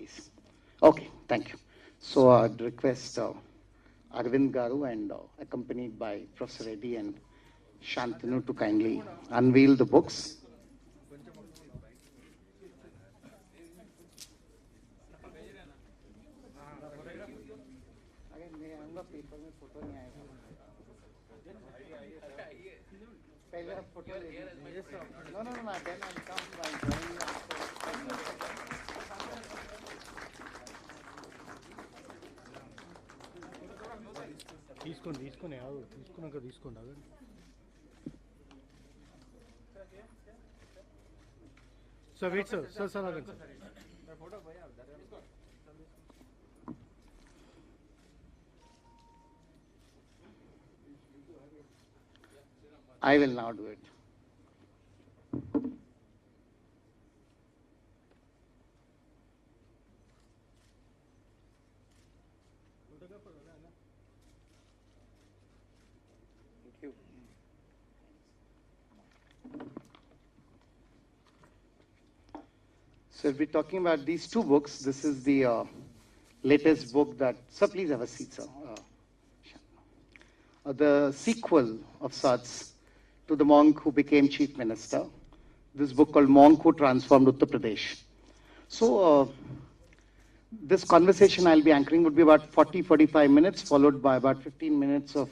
please. Okay, thank you. So I'd request Arvind Garu and accompanied by Professor Reddy and Shantanu to kindly unveil the books. No, no, no, then I'll come by join you after. తీసుకొని తీసుకున్నాక తీసుకోండి అదే sir wait sir ఆగండి sir I will now do it. Thank you. So we'll be talking about these two books. This is the latest book that, sir, please have a seat, sir. The sequel of sorts to the monk who became chief minister. This book called Monk Who Transformed Uttar Pradesh. So this conversation I'll be anchoring would be about 40-45 minutes, followed by about 15 minutes of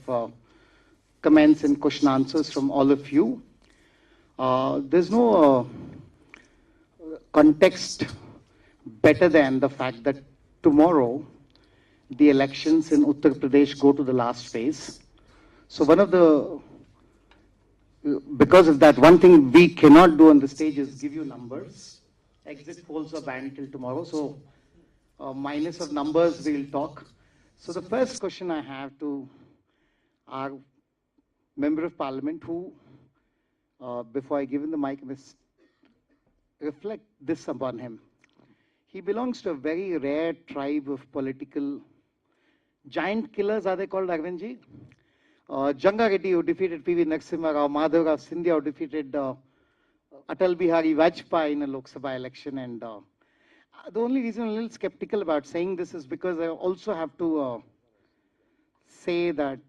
comments and question answers from all of you. There's no context better than the fact that tomorrow the elections in Uttar Pradesh go to the last phase. So because of that, one thing we cannot do on the stage is give you numbers. Exit polls are banned till tomorrow, so minus of numbers we'll talk. So the first question I have to our Member of Parliament who, before I give him the mic, must reflect this upon him. He belongs to a very rare tribe of political giant killers, are they called, Arvindji? Janga Reddy, who defeated P.V. Narasimha Rao, Madhav Rao Scindia, who defeated Atal Bihari Vajpayee in a Lok Sabha election. And the only reason I'm a little skeptical about saying this is because I also have to say that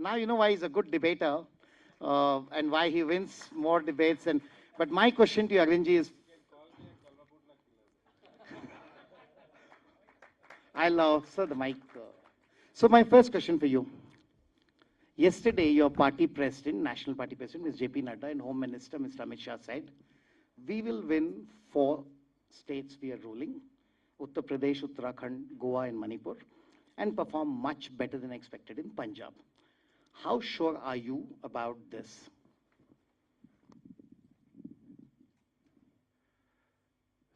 now you know why he's a good debater and why he wins more debates. But my question to you, Arvindji, is I'll sir the mic. So my first question for you. Yesterday, your party president, National Party President, Ms. J.P. Nadda, and Home Minister, Mr. Amit Shah said, we will win 4 states we are ruling, Uttar Pradesh, Uttarakhand, Goa, and Manipur, and perform much better than expected in Punjab. How sure are you about this?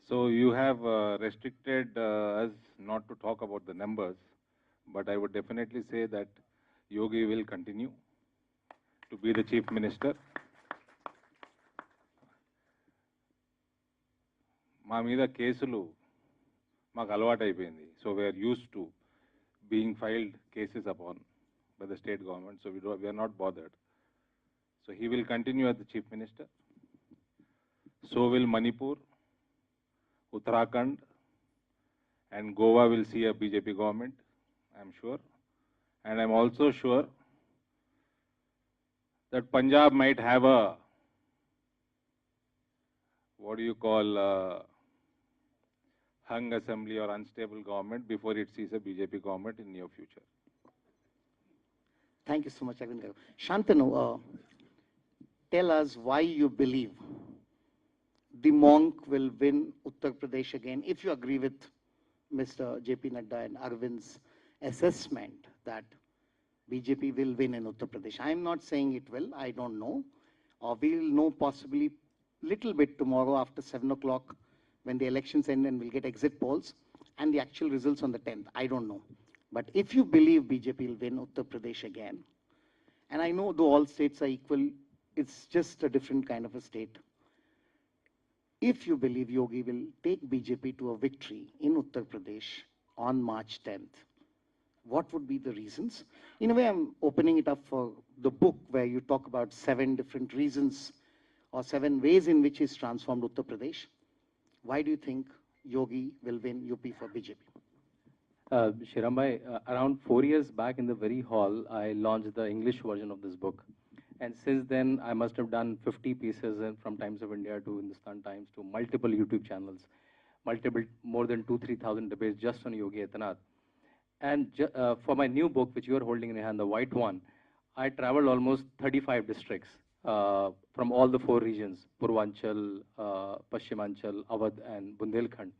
So you have restricted us not to talk about the numbers, but I would definitely say that Yogi will continue to be the chief minister. మా మీద కేసులు మాకు అలవాటు అయిపోయింది. So we are used to being filed cases upon by the state government, so we are not bothered. So he will continue as the chief minister. So will Manipur, Uttarakhand, and Goa will see a BJP government, I'm sure. And I'm also sure that Punjab might have a, what do you call, hung assembly or unstable government before it sees a BJP government in near future. Thank you so much, Arvind Garu. Shantanu, tell us why you believe the monk will win Uttar Pradesh again, if you agree with Mr. J.P. Nadda and Arvind's assessment that BJP will win in Uttar Pradesh. I'm not saying it will, I don't know. We'll know possibly little bit tomorrow after 7 o'clock when the elections end and we'll get exit polls and the actual results on the 10th. I don't know. But if you believe BJP will win Uttar Pradesh again, and I know though all states are equal, it's just a different kind of a state. If you believe Yogi will take BJP to a victory in Uttar Pradesh on March 10th, what would be the reasons? In a way, I'm opening it up for the book where you talk about 7 different reasons or 7 ways in which he's transformed Uttar Pradesh. Why do you think Yogi will win UP for BJP? Shirambai, around 4 years back in the very hall, I launched the English version of this book. And since then, I must have done 50 pieces from Times of India to Hindustan Times to multiple YouTube channels, more than 3,000 debates just on Yogi Aditynath. And for my new book, which you are holding in your hand, the white one, I traveled almost 35 districts from all the 4 regions, Purvanchal, Paschimanchal, Awadh, and Bundelkhand.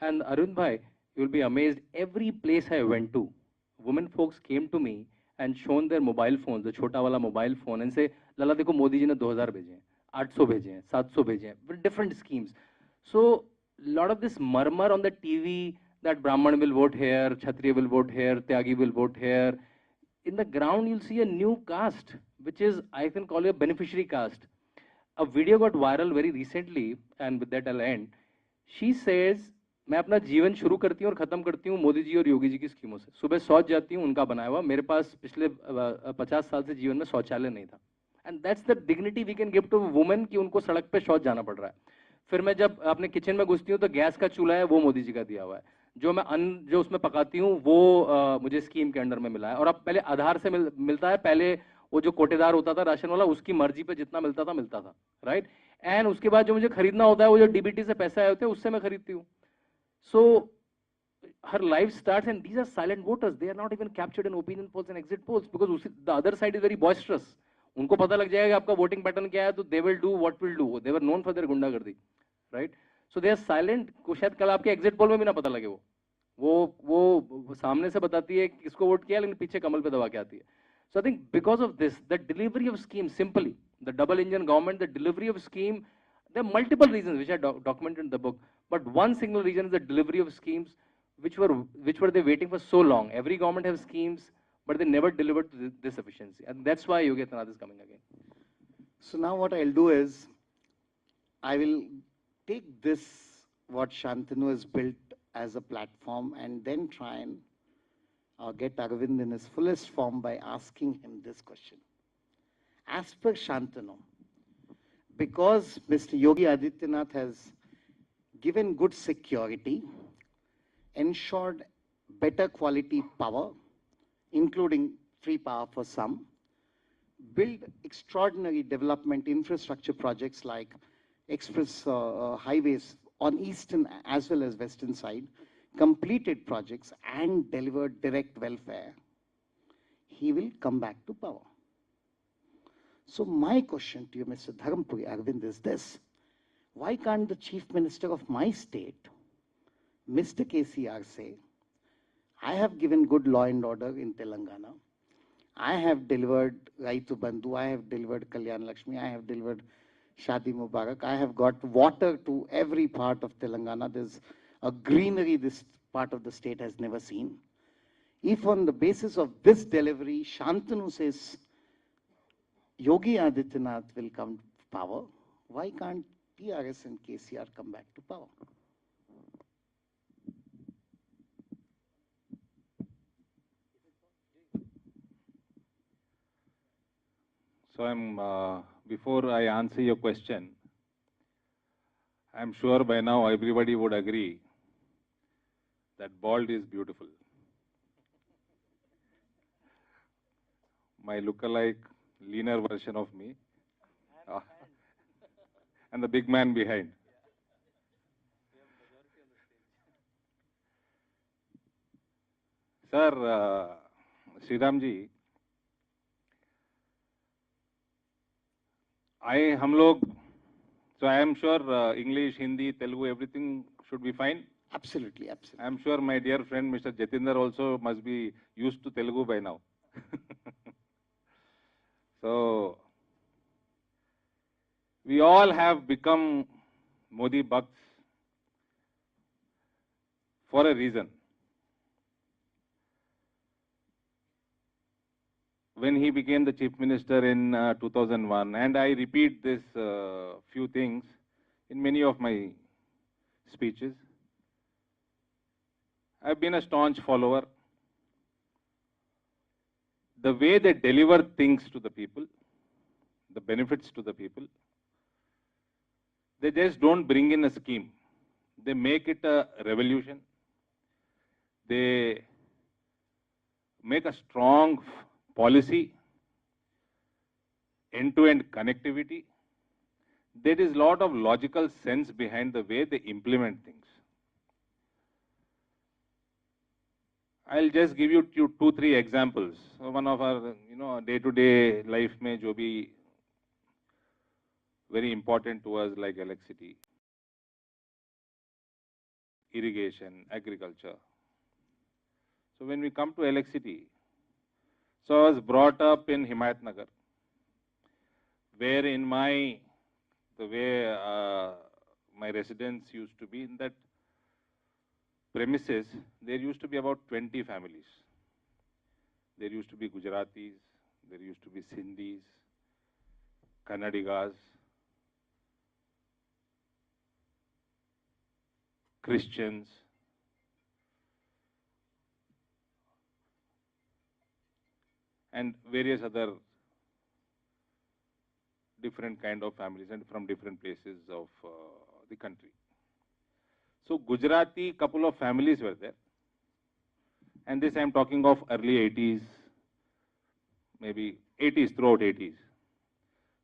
And Arun bhai, you'll be amazed, every place I went to, women folks came to me and shown their mobile phones, the chota wala mobile phone, and say, Lala, dekho, Modi ji ne 2000 bheje hain, 800 bheje hain, 700 bheje hain, with different schemes. So, lot of this murmur on the TV that Brahman will vote here, Kshatriya will vote here, Tyagi will vote here. In the ground, you'll see a new caste, which is, I can call it a beneficiary caste. A video got viral very recently, and with that I'll end. She says, मैं अपना जीवन शुरू करती हूँ और खत्म करती हूँ मोदी जी और योगी जी की स्कीमों से। सुबह शौच जाती हूँ उनका बनाया हुआ, मेरे पास पिछले 50 साल से जीवन में शौचालय नहीं था। And that's the dignity we can give to women कि उनको सड़क पे शौच जाना पड़ रहा है। फिर मैं जब अपने किचन में घुसती हूँ तो गैस का चूल्हा है वो मोदी जी का दिया हुआ है। जो मैं अन्न जो उसमें पकाती हूँ वो मुझे स्कीम के अंडर में मिला है। और अब पहले आधार से मिलता है, पहले वो जो कोटेदार होता था राशन वाला उसकी मर्जी पे जितना मिलता था, राइट। एंड उसके बाद जो मुझे खरीदना होता है वो जो डीबीटी से पैसे आए होते हैं उससे मैं खरीदती हूँ। So her life starts, and these are silent voters. They are not even captured in opinion polls and exit polls because the other side is very boisterous. उनको पता लग जाएगा आपका वोटिंग पैटर्न क्या है, तो they will do what will do. They were known for their गुंडागर्दी, right? So they are silent. को शायद कल आपके exit poll में भी ना पता लगे वो सामने से बताती है किसको वोट किया, लेकिन पीछे कमल पे दबा के आती है. So I think because of this, the delivery of scheme, simply the double engine government, the delivery of scheme. There are multiple reasons which are documented in the book, but one single reason is the delivery of schemes, which were they waiting for so long. Every government has schemes, but they never delivered to this efficiency, and that's why Yogi Aditynath is coming again. So now what I'll do is, I will take this, what Shantanu has built as a platform, and then try and get Arvind in his fullest form by asking him this question. As per Shantanu, because Mr. Yogi Aditynath has given good security, ensured better quality power, including free power for some, build extraordinary development infrastructure projects like express highways on eastern as well as western side, completed projects and delivered direct welfare, he will come back to power. So my question to you, Mr. Dharampuri Arvind, is this. Why can't the Chief Minister of my state, Mr. KCR, say, I have given good law and order in Telangana, I have delivered Raitu Bandhu, I have delivered Kalyan Lakshmi, I have delivered Shadi Mubarak, I have got water to every part of Telangana, there's a greenery this part of the state has never seen. If on the basis of this delivery, Shantanu says, Yogi Aditynath will come to power, why can't TRS and KCR come back to power? So before I answer your question, I'm sure by now everybody would agree that bald is beautiful. My lookalike, leaner version of me, and the big man behind. Sir, Sriramji, so I am sure English, Hindi, Telugu, everything should be fine. Absolutely, absolutely. I'm sure my dear friend Mr. Jatinder also must be used to Telugu by now. So, we all have become Modi Bhakts for a reason. When he became the Chief Minister in 2001, and I repeat this few things in many of my speeches, I've been a staunch follower the way they deliver things to the people, the benefits to the people, they just don't bring in a scheme. They make it a revolution. They make a strong policy, end-to-end connectivity. There is a lot of logical sense behind the way they implement things. I'll just give you two, three examples. So one of our, day-to-day life mein jo bhi very important to us, like electricity, irrigation, agriculture. So when we come to electricity, so I was brought up in Himayatnagar, where the way my residence used to be, in that premises, there used to be about 20 families. There used to be Gujaratis, there used to be Sindhis, Kannadigas, Christians, and various other different kind of families and from different places of the country. So Gujarati, couple of families were there. And this I am talking of early 80s, maybe 80s, throughout 80s.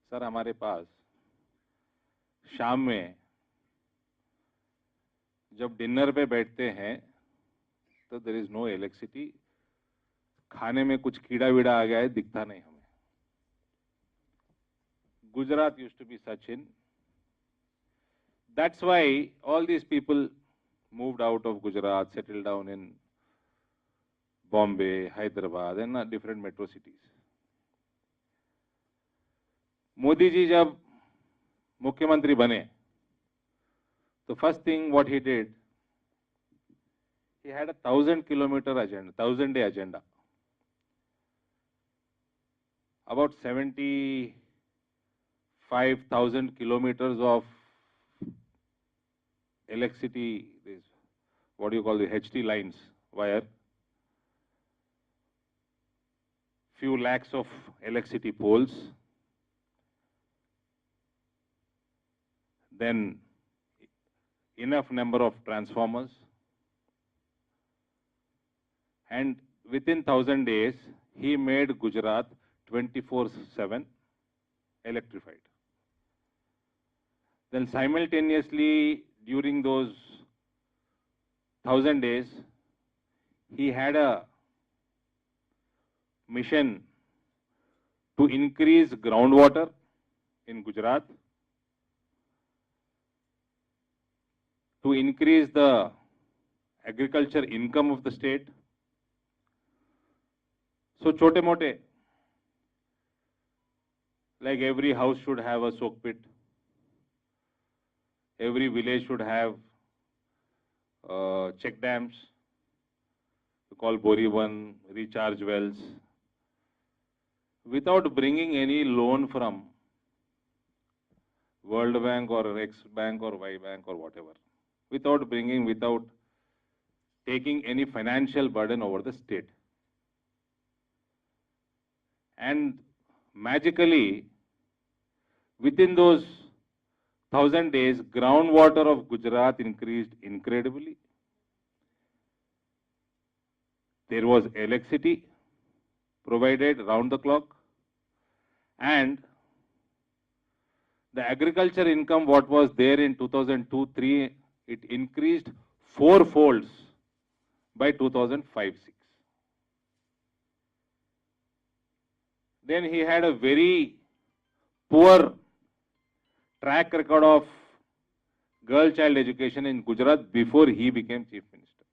Sir, हमारे पास शाम में जब dinner पे बैठते हैं तो there is no electricity, खाने में कुछ कीड़ा वीड़ा आ गया है, दिखता नहीं हमें. Gujarat used to be such in. That's why all these people moved out of Gujarat, settled down in Bombay, Hyderabad, and different metro cities. Modi ji jab Mukhyamantri bane, the first thing what he did, he had a 1,000-kilometer agenda, 1,000-day agenda. About 75,000 kilometers of electricity, this, what do you call the HT lines, wire, few lakhs of electricity poles, then enough number of transformers, and within 1,000 days, he made Gujarat 24/7 electrified. Then simultaneously, during those 1,000 days, he had a mission to increase groundwater in Gujarat, to increase the agriculture income of the state. So, chote mote, like every house should have a soak pit, every village should have check dams, we call Bori 1, recharge wells, without bringing any loan from World Bank or X Bank or Y Bank or whatever, without taking any financial burden over the state. And magically, within those 1,000 days, groundwater of Gujarat increased incredibly. There was electricity provided round the clock, and the agriculture income, what was there in 2002-03, it increased 4 folds by 2005-06. Then he had a very poor track record of girl-child education in Gujarat before he became Chief Minister.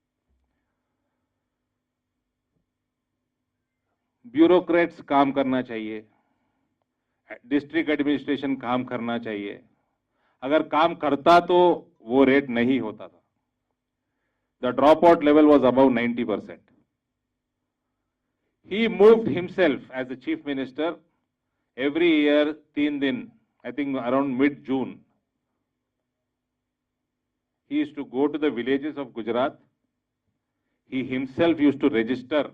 Bureaucrats काम करना चाहिए, district administration काम करना चाहिए. अगर काम करता तो वो रेट नहीं होता था. The dropout level was above 90%. He moved himself as the Chief Minister every year, 3 दिन, I think around mid-June. He used to go to the villages of Gujarat. He himself used to register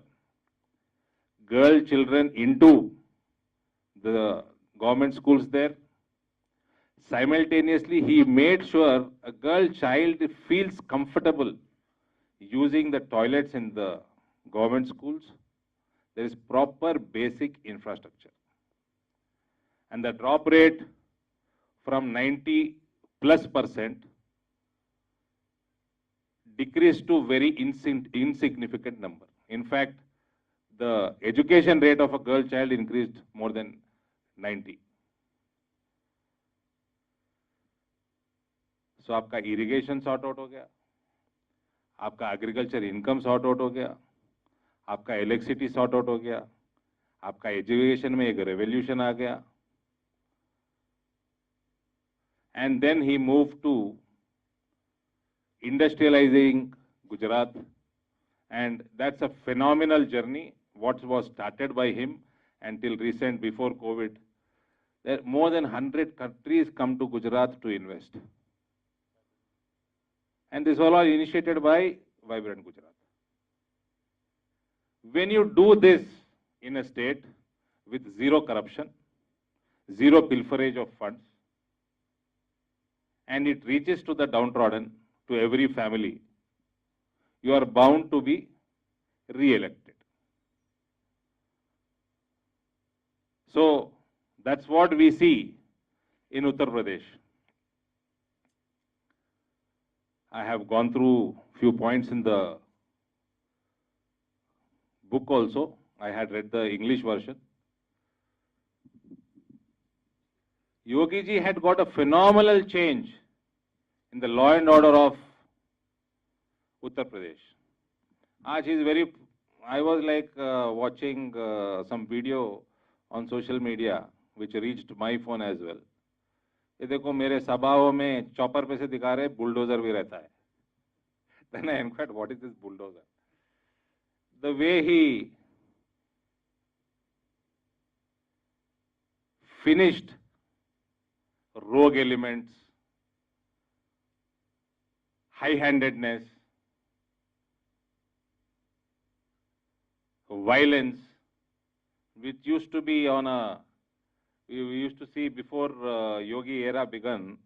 girl children into the government schools there. Simultaneously, he made sure a girl child feels comfortable using the toilets in the government schools. There is proper basic infrastructure. And the drop rate from 90+% decreased to very insignificant number. In fact, the education rate of a girl child increased more than 90. So आपका irrigation sort out हो गया, आपका agriculture income sort out हो गया, आपका electricity sort out हो गया, आपका education में एक revolution आ गया. And then he moved to industrializing Gujarat, and that's a phenomenal journey. What was started by him until recent, before COVID, there more than 100 countries come to Gujarat to invest. And this was all initiated by Vibrant Gujarat. When you do this in a state with zero corruption, zero pilferage of funds, and it reaches to the downtrodden, to every family, you are bound to be re-elected. So that's what we see in Uttar Pradesh. I have gone through few points in the book also. I had read the English version. Yogi ji had got a phenomenal change in the law and order of Uttar Pradesh. I was like watching some video on social media which reached my phone as well. ये देखो मेरे सभाओं में chopper पे से दिखा रहे bulldozer भी रहता है. Then I inquired, what is this bulldozer? The way he finished rogue elements, high-handedness, violence, which used to be on a, we used to see before Yogi era began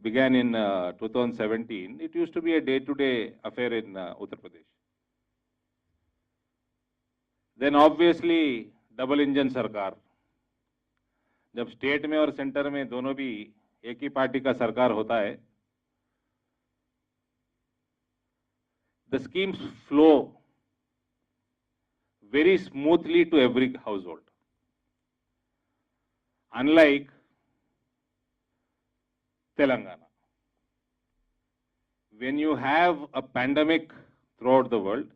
in 2017, it used to be a day-to-day affair in Uttar Pradesh. Then obviously double engine सरकार, जब state में और centre में दोनों भी एक ही party का सरकार होता है, the schemes flow very smoothly to every household. Unlike Telangana, when you have a pandemic throughout the world,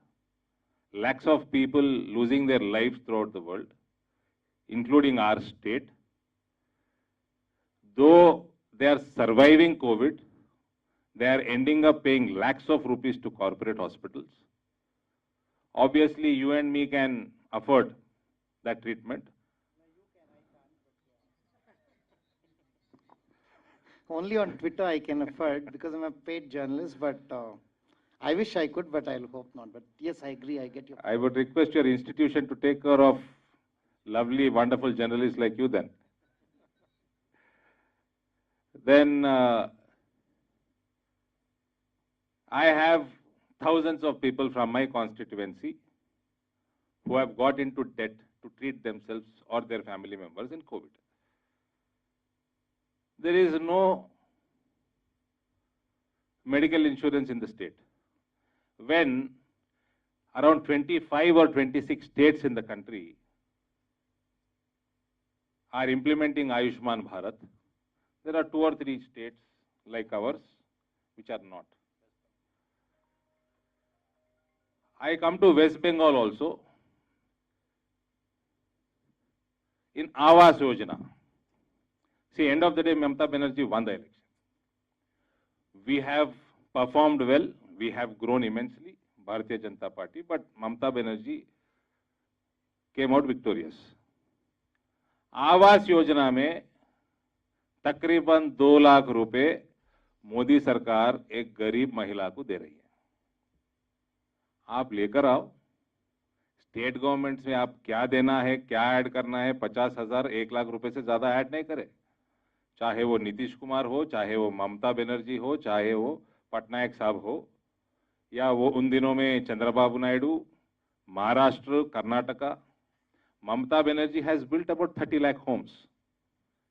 lakhs of people losing their lives throughout the world, including our state, though they are surviving COVID, they are ending up paying lakhs of rupees to corporate hospitals. Obviously, you and me can afford that treatment. Only on Twitter I can afford because I'm a paid journalist, but I wish I could, but I'll hope not. But yes, I agree, I get your point. I would request your institution to take care of lovely, wonderful journalists like you then. Then I have thousands of people from my constituency who have got into debt to treat themselves or their family members in COVID. There is no medical insurance in the state. When around 25 or 26 states in the country are implementing Ayushman Bharat, there are 2 or 3 states like ours which are not. I come to West Bengal also. In Awas Yojana, see, end of the day, Mamata Banerjee won the election. We have performed well, we have grown immensely, Bharatiya Janata Party, but Mamata Banerjee came out victorious. Awas Yojana में तकरीबन 2 लाख रुपए मोदी सरकार एक गरीब महिला को दे रही है. आप लेकर आओ, स्टेट गवर्नमेंट्स में आप क्या देना है, क्या ऐड करना है, 50,000 1 लाख रुपए से ज्यादा ऐड नहीं करे। चाहे वो नीतीश कुमार हो, चाहे वो ममता बनर्जी हो, चाहे वो पटनायक साहब हो, या वो उन दिनों में Chandrababu Naidu, Maharashtra, Karnataka. Mamata Banerjee has built about 30 lakh homes,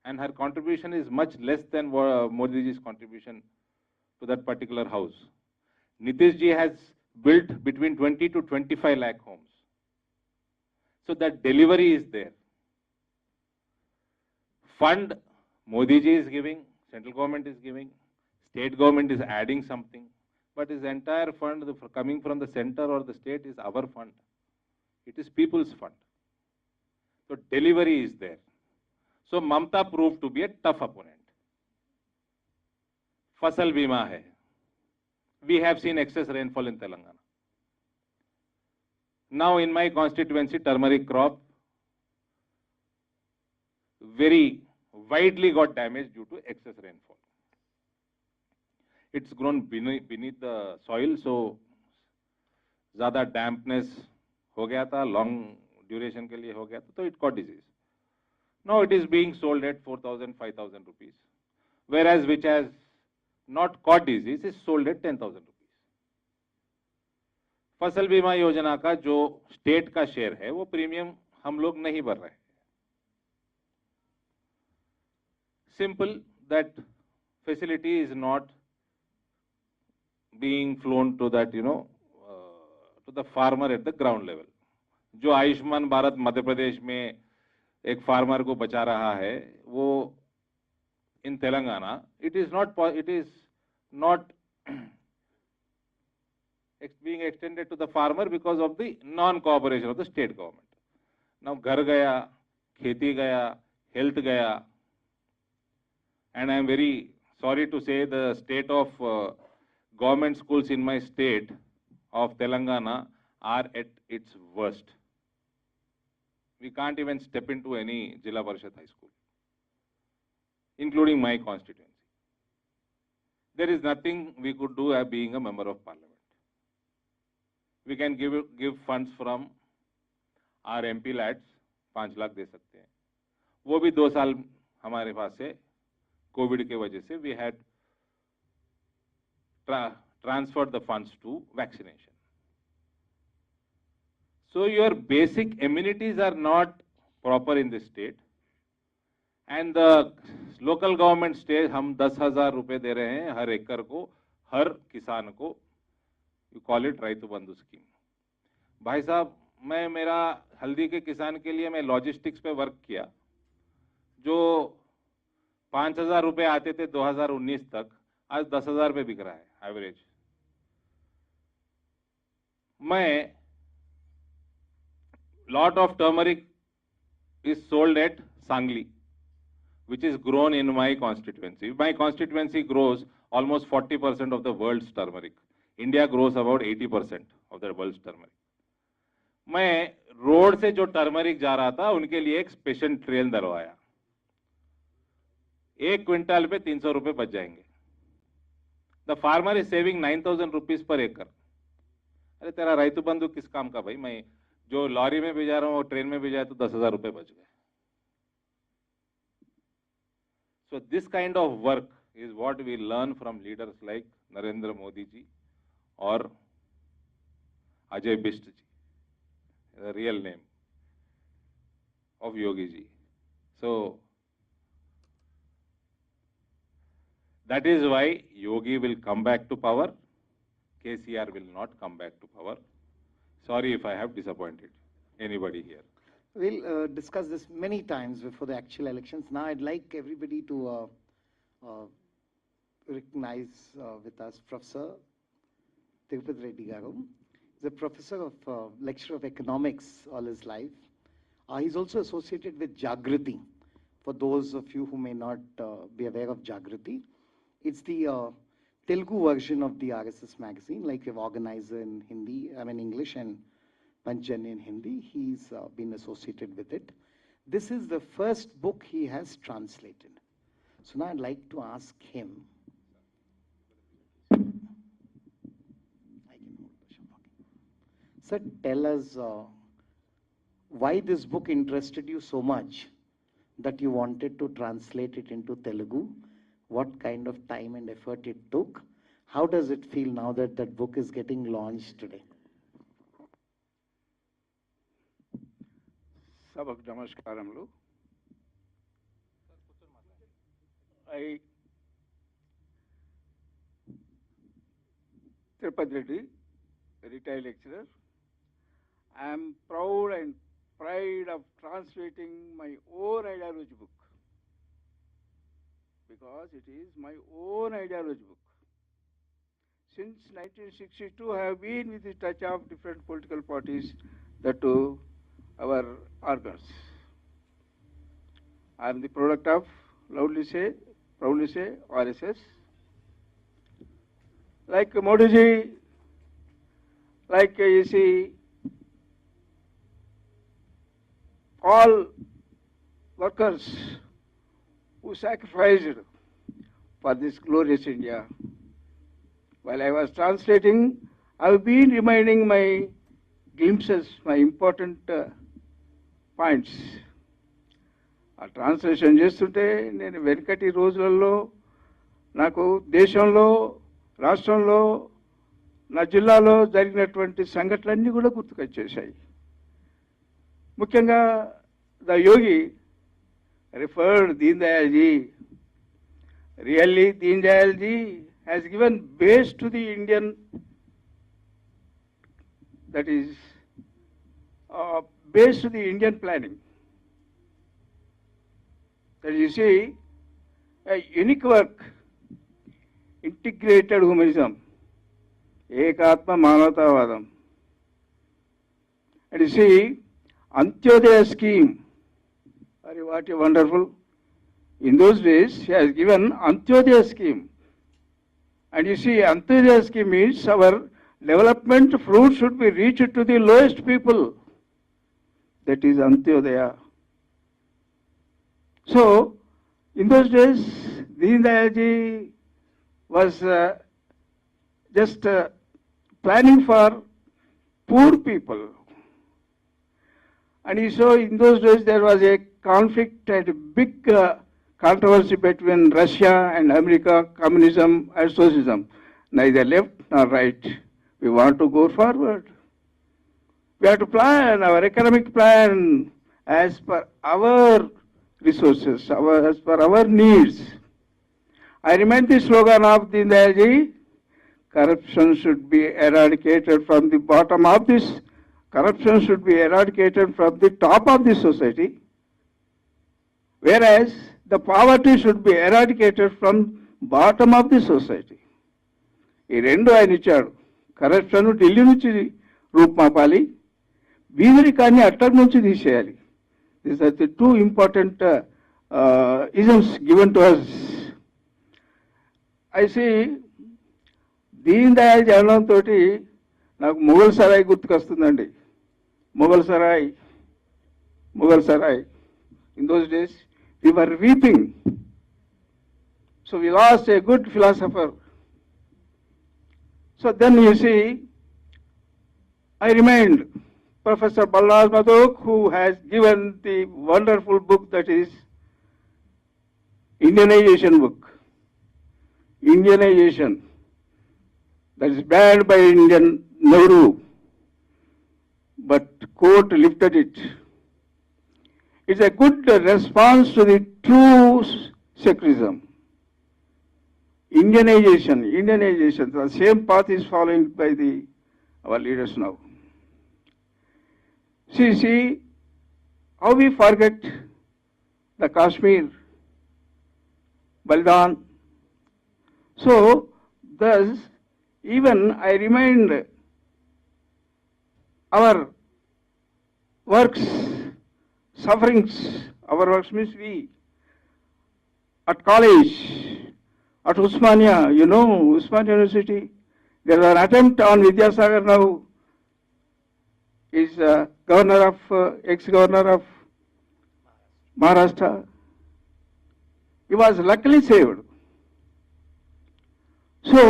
and her contribution is much less than Modi ji's contribution to that particular house. Nitish ji has built between 20 to 25 lakh homes. So that delivery is there. Fund Modi ji is giving, central government is giving, state government is adding something, but this entire fund coming from the center or the state is our fund. It is people's fund. So delivery is there. So Mamta proved to be a tough opponent. Fasal Bima hai. We have seen excess rainfall in Telangana. Now in my constituency, turmeric crop very widely got damaged due to excess rainfall. It's grown beneath the soil, so ज़्यादा dampness हो गया था, long duration के लिए हो गया था, तो it got disease. Now it is being sold at 4,000, 5,000 rupees, whereas which has not caught disease is sold at 10,000 rupees. फसल बीमा योजना का जो स्टेट का शेयर है वो प्रीमियम हम लोग नहीं भर रहे हैं. Simple that facility is not being flown to that, to the farmer at the ground level. जो आयुष्मान भारत मध्य प्रदेश में एक फार्मर को बचा रहा है, वो in Telangana, it is not being extended to the farmer because of the non-cooperation of the state government. Now, घर गया, खेती गया, health गया, and I am very sorry to say the state of government schools in my state of Telangana are at its worst. We can't even step into any Jilla Parishad high school, including my constituency. There is nothing we could do as being a member of parliament. We can give funds from our MP lads, 5 lakh दे सकते हैं. वो भी 2 साल हमारे पास से Covid के वजह से we had transferred the funds to vaccination. So your basic amenities are not proper in the state, and the local government state हम 10,000 रुपए दे रहे हैं हर एकड़ को, हर किसान को. You call it राइतु बंधु स्कीम. भाई साहब, मैं मेरा हल्दी के किसान के लिए मैं लॉजिस्टिक्स पे वर्क किया. जो 5,000 रुपए आते थे 2019 तक, आज 10,000 पे बिक रहा है एवरेज. मैं lot of turmeric is sold at Sangli, which is grown in my constituency. My constituency grows almost 40% of the world's turmeric. India grows about 80% of the world's turmeric. मैं रोड से जो टर्मरिक जा रहा था उनके लिए एक स्पेशल ट्रेन दलवाया. 1 क्विंटल पे 300 रुपए बच जाएंगे. The farmer is saving 9,000 rupees per एकड़. अरे तेरा राइतु बंधु किस काम का भाई? मैं जो लॉरी में भी जा रहा हूँ और ट्रेन में भी जाए तो 10,000 रुपए बच गए. So this kind of work is what we learn from leaders like Narendra Modi ji or Ajay Bist ji, the real name of Yogi ji. So that is why Yogi will come back to power. KCR will not come back to power. Sorry if I have disappointed anybody here. We'll discuss this many times before the actual elections. Now I'd like everybody to recognize with us Professor Tirupati Reddy Garu. He's a professor of lecturer of economics all his life. He's also associated with Jagriti. For those of you who may not be aware of Jagriti, it's the Telugu version of the RSS magazine, like an organizer in English and Panchjani in Hindi. He's been associated with it. This is the first book he has translated. So now I'd like to ask him. Sir, tell us why this book interested you so much that you wanted to translate it into Telugu? What kind of time and effort it took? How does it feel now that that book is getting launched today? సభకు నమస్కారములు. I, Tirupati Reddy, retired lecturer. I am proud and pride of translating my own ideology book because it is my own ideology book. Since 1962, I have been with the touch of different political parties, that to our organs. I am the product of, proudly say, RSS. Like Modi ji, like you see, all workers who sacrificed for this glorious India. While I was translating, I have been reminding my glimpses, my important points. ఆ translation చేస్తుంటే నేను వెనకటి రోజులలో నాకు దేశంలో, రాష్ట్రంలో, నా జిల్లాలో జరిగినటువంటి సంఘటనలన్నీ కూడా గుర్తుకొచ్చేసాయి. ముఖ్యంగా the Yogi referred Deen Dayalji. Really, Deen Dayal ji has given base to the Indian, that is, base to the Indian planning. That you see, a unique work, integrated humanism, Ekatma Manavatavadam. And you see, Antyodaya scheme, what a wonderful. In those days, he has given Antyodaya scheme. And you see, Antyodaya scheme means our development fruit should be reached to the lowest people. That is Antyodaya. So, in those days, Deen Dayal ji was just planning for poor people. And you saw in those days there was a conflict and a big controversy between Russia and America, communism and socialism. Neither left nor right. We want to go forward. We have to plan our economic plan as per our resources, as per our needs. I remind the slogan of Deen Dayal ji, corruption should be eradicated from the bottom of this, corruption should be eradicated from the top of the society, whereas the poverty should be eradicated from bottom of the society. ఈ రెండు ఆయన ఇచ్చాడు. Corruption Delhi నుంచి రూపుమాపాలి, బీదరికాన్ని అట్టడి నుంచి తీసేయాలి. These are the two important isms given to us. I see, Deen Dayal జననంతో నాకు Mughal Sarai గుర్తుకొస్తుందండి. Mughal Sarai. In those days, we were weeping. So we lost a good philosopher. So then you see, I remind Professor Balraj Madhok, who has given the wonderful book that is Indianization book. Indianization. That is banned by Indian Nehru. But court lifted it. It's a good response to the true secularism. Indianization, the same path is following by our leaders now. See, how we forget the Kashmir, Balidan. So, thus, even I remind our works, sufferings, our works means we, at college, at Usmania, you know, Usmania University, there was an attempt on Vidyasagar now, is ex-governor of Maharashtra. He was luckily saved. So,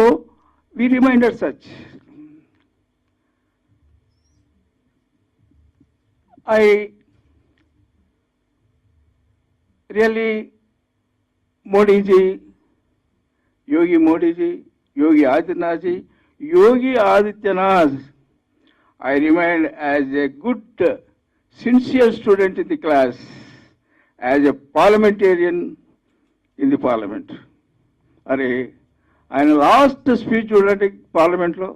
we reminded such. I really, Modi ji, Yogi Modi ji, Yogi Aditynath ji, Yogi Aditynath, I remained as a good, sincere student in the class, as a parliamentarian in the parliament. అరే ఆయన last speech చూడండి పార్లమెంట్లో,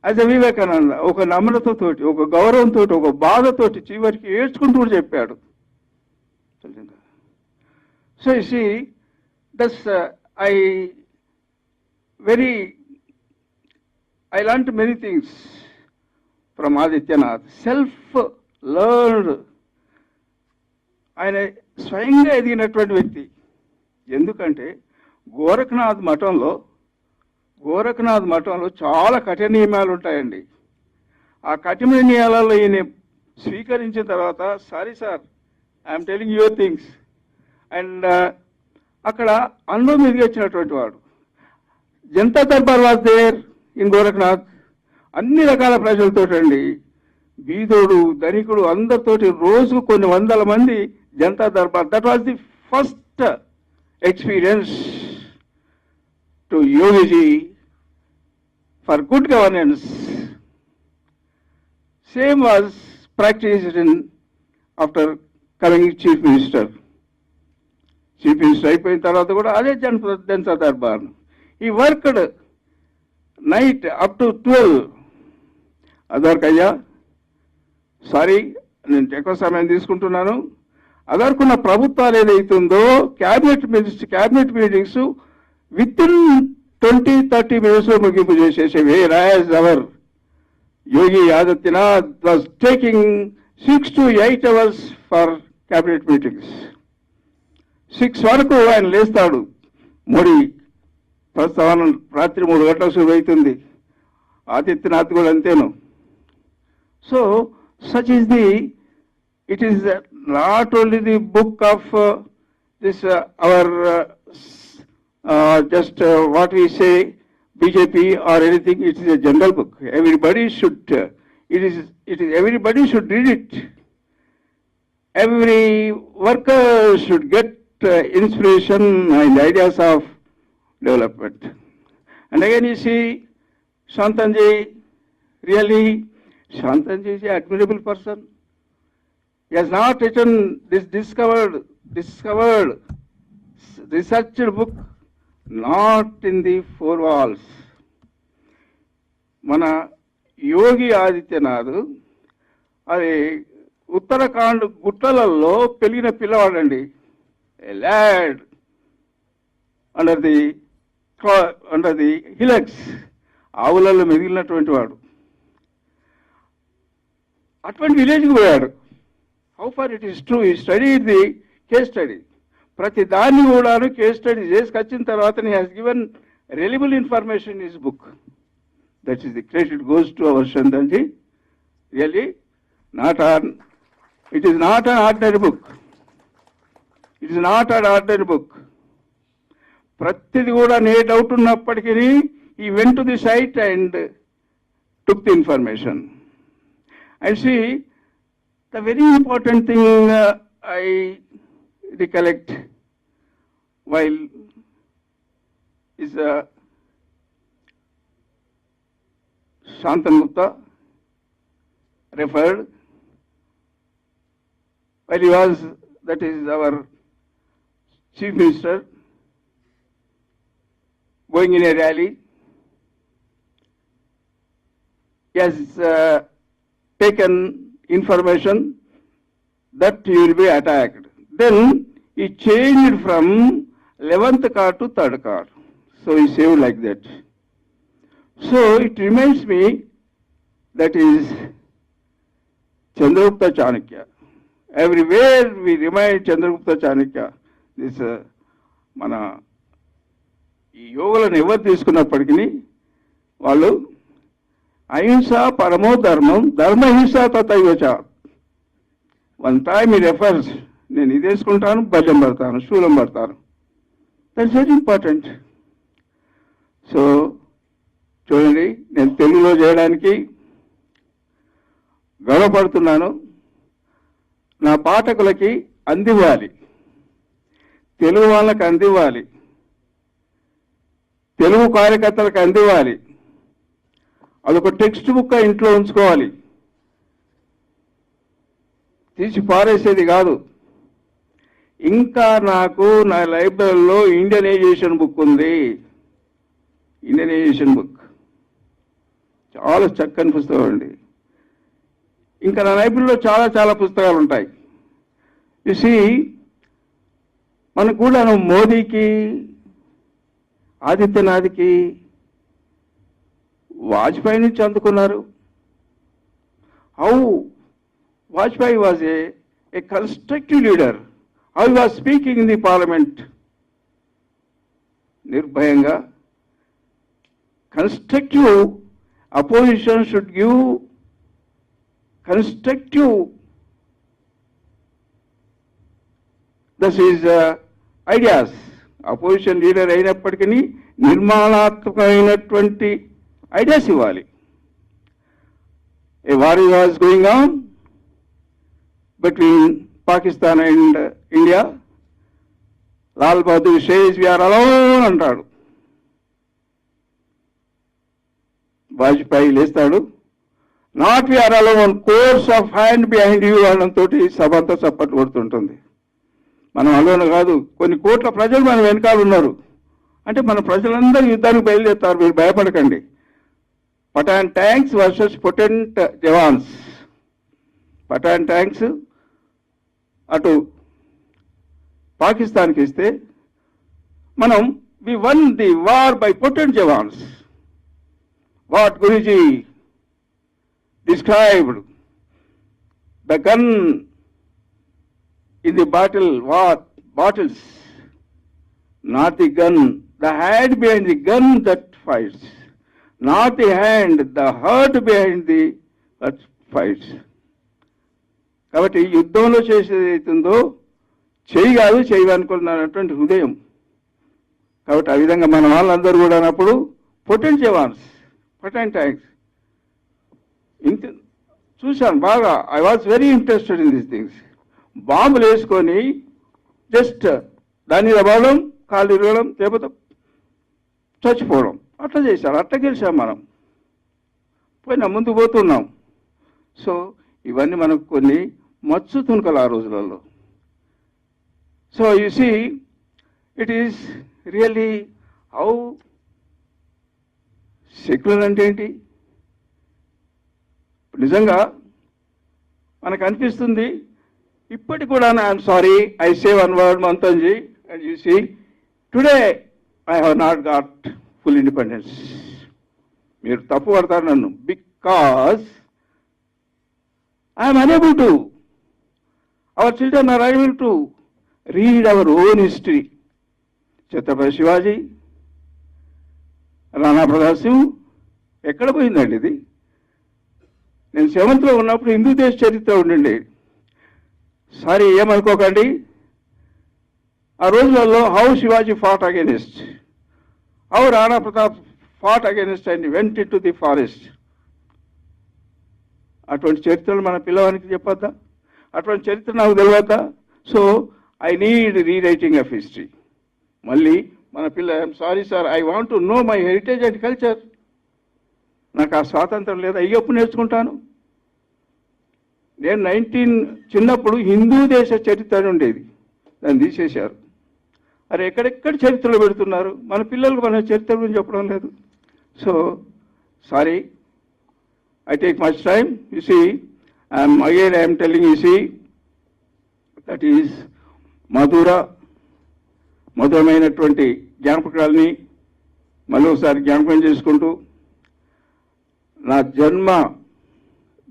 as a Vivekananda, ఒక నమ్రతతోటి, ఒక గౌరవంతో, ఒక బాధతోటి చివరికి ఏడ్చుకుంటూ కూడా చెప్పాడు. So you see that's I learnt many things from Aditynath. Self-learned. ఆయన స్వయంగా ఎదిగినటువంటి వ్యక్తి. ఎందుకంటే గోరఖనాథ్ మఠంలో చాలా కఠిన నియమాలు ఉంటాయండి. ఆ కఠిన నియమాలలో ఈయన స్వీకరించిన తర్వాత, sorry sir, I'm telling your things, and అక్కడ అనుభవం ఎదిగొచ్చినటువంటి వాడు. Janata Darbar was there in Gorakhnath. అన్ని రకాల ప్రజలతోటండి, బీదోడు ధనికుడు అందరితోటి రోజుకు కొన్ని వందల మంది Janata Darbar. That was the first experience to Yogi ji for good governance. Same was practiced after coming Chief Minister. Chief Minister అయిపోయిన తర్వాత కూడా అదే Janata Darbar. He worked night up to 12. అదర్కయ్యా, సారీ నేను ఎక్కువ సమయం తీసుకుంటున్నాను. అదర్కున్న ప్రభుత్వాలు ఏదైతుందో cabinet meetings with in 20-30 minutes ముగింపు చేసేసేవి. రాజ్ our Yogi Adityanath was taking 6 to 8 hours for cabinet meetings. 6 వరకు ఆయన లేస్తాడు. మోడీ ప్రస్తావన రాత్రి 3 గంటలకు శురు అవుతుంది. ఆదిత్యనాథ్ కూడా అంతేను. So such is it is not only the book of this our just what we say BJP or anything. It is a general book. Everybody should everybody should read it. Every worker should get inspiration and ideas of development. And again you see Shantanji, really Shantanji is an admirable person. He has not written this discovered researched book not in the four walls. మన యోగి ఆదిత్యనాథ్ అది ఉత్తరాఖండ్ గుట్టలలో పెరిగిన పిల్లవాడండి. Lad under the Hilux, ఆవులలో మెదిలినటువంటి వాడు. అటువంటి విలేజ్కి పోయాడు. How far it is true, he studied the case study. ప్రతి దాన్ని కూడాను కేస్ స్టడీ చేసుకొచ్చిన తర్వాత he has given reliable information in his book. That is the credit goes to our Shantanji. Really, it is not an ordinary book. It is not an ordinary book. ప్రతిది కూడా నే doubt ఉన్నప్పటికీ he went to the site and took the information. And see, the very important thing I recollect while is Shantanu Gupta referred, while he was, that is our Chief Minister, going in a rally. He has taken information that he will be attacked. Then he changed from 11th car to 3rd car. So he saved like that. So it reminds me, that is Chandragupta Chanakya. Everywhere we remind Chandragupta Chanakya. This మన ఈ యోగులను ఎవరు తీసుకున్నప్పటికీ వాళ్ళు అహింస పరమో ధర్మం, ధర్మహింస తథైవచ. One time ఈ refers, నేను ఇది వేసుకుంటాను, బల్యం పడతాను, శూలం పడతాను. That's very important. సో చూడండి, నేను తెలుగులో చేయడానికి గర్వపడుతున్నాను. నా పాఠకులకి అందివ్వాలి, తెలుగు వాళ్ళకి అందివ్వాలి, తెలుగు కార్యకర్తలకు అందివ్వాలి. అదొక టెక్స్ట్ బుక్ ఇంట్లో ఉంచుకోవాలి, తీసి పారేసేది కాదు. ఇంకా నాకు నా లైబ్రరీలో ఇండియనైజేషన్ బుక్ ఉంది. ఇండియనైజేషన్ బుక్ చాలా చక్కని పుస్తకం అండి. ఇంకా నా లైబ్రరీలో చాలా చాలా పుస్తకాలు ఉంటాయి. చూసి మనకు కూడా మోదీకి, ఆదిత్యనాథ్కి వాజ్పేయి నుంచి అందుకున్నారు. How Vajpayee was a constructive leader. How he was speaking in the parliament. నిర్భయంగా constructive opposition should give constructive, this is ideas. Opposition leader అయినప్పటికీ నిర్మాణాత్మకమైనటువంటి ఐడియాస్ ఇవ్వాలి. A war was going on between Pakistan and India. Lal Bahadur says we are alone అంటాడు. వాజ్పేయి లేస్తాడు, not we are alone, course of hand behind you అనడంతో సభంతా చప్పట్లు కొడుతుంటుంది. మనం alone కాదు, కొన్ని కోట్ల ప్రజలు మన వెనకాల ఉన్నారు. అంటే మన ప్రజలందరూ యుద్ధానికి బయలుదేరుతారు, మీరు భయపడకండి. Patton tanks versus potent jawans. Patton tanks అటు పాకిస్తాన్కి ఇస్తే మనం we won the war by potent jawans. What Guruji described, the gun in the battle, what battles, not the gun, the hand behind the gun that fights, not the hand, the heart behind the that fights. కాబట్టి యుద్ధంలో చేసేది అవుతుందో చేయి కాదు, చేయవనుకున్నటువంటి హృదయం. కాబట్టి ఆ విధంగా మన వాళ్ళందరూ కూడా అన్నప్పుడు పొటెంట్ జవాన్స్, పఠాన్ ట్యాంక్స్ ఇంత చూశాను బాగా. I was very interested in these things. బాంబులు వేసుకొని జస్ట్ దాన్ని ఇవ్వడం, కాళ్ళు ఇరగడం, లేకపోతే చచ్చిపోవడం, అట్లా చేశారు. అట్లా గెలిచాం మనం, పోయినా ముందు పోతున్నాం. సో ఇవన్నీ మనకు కొన్ని మచ్చు తునకలు ఆ రోజులలో. So you see it is really how secular అంటే ఏంటి. నిజంగా మనకు అనిపిస్తుంది ఇప్పటికి కూడా. I'm sorry, I say one word మంతంజీ, and you see today I have not got full independence. మీరు తప్పు పడతారు నన్ను, because I'm unable to, our children are unable to read our own history. Chhatrapati Shivaji, Rana Pratap Singh, ఎక్కడ పోయిందండి ఇది? నేను 7th ఉన్నప్పుడు హిందూ దేశ చరిత్ర ఉండండి. సారీ ఏమనుకోకండి, ఆ రోజులలో how Shivaji fought against, how Rana Pratap fought against and went in to the forest. అటువంటి చరిత్రలు మన పిల్లవానికి చెప్పొద్దా? అటువంటి చరిత్ర నాకు తెలియద్దా? So I need rewriting of history. మళ్ళీ మన పిల్ల, I'm sorry sir, I want to know my heritage and culture. నాకు ఆ స్వాతంత్రం లేదా, అయ్యప్పుడు నేర్చుకుంటాను. నేను 19 చిన్నప్పుడు హిందూ దేశ చరిత్ర అని ఉండేది, దాన్ని తీసేశారు. అరే ఎక్కడెక్కడ చరిత్రలు పెడుతున్నారు, మన పిల్లలకు మన చరిత్ర గురించి చెప్పడం లేదు. So sorry, I take much time. You see, again I am telling you, see, that is మధురమైనటువంటి జ్ఞాపకాలని మళ్ళీ ఒకసారి జ్ఞాపకం చేసుకుంటూ, నా జన్మ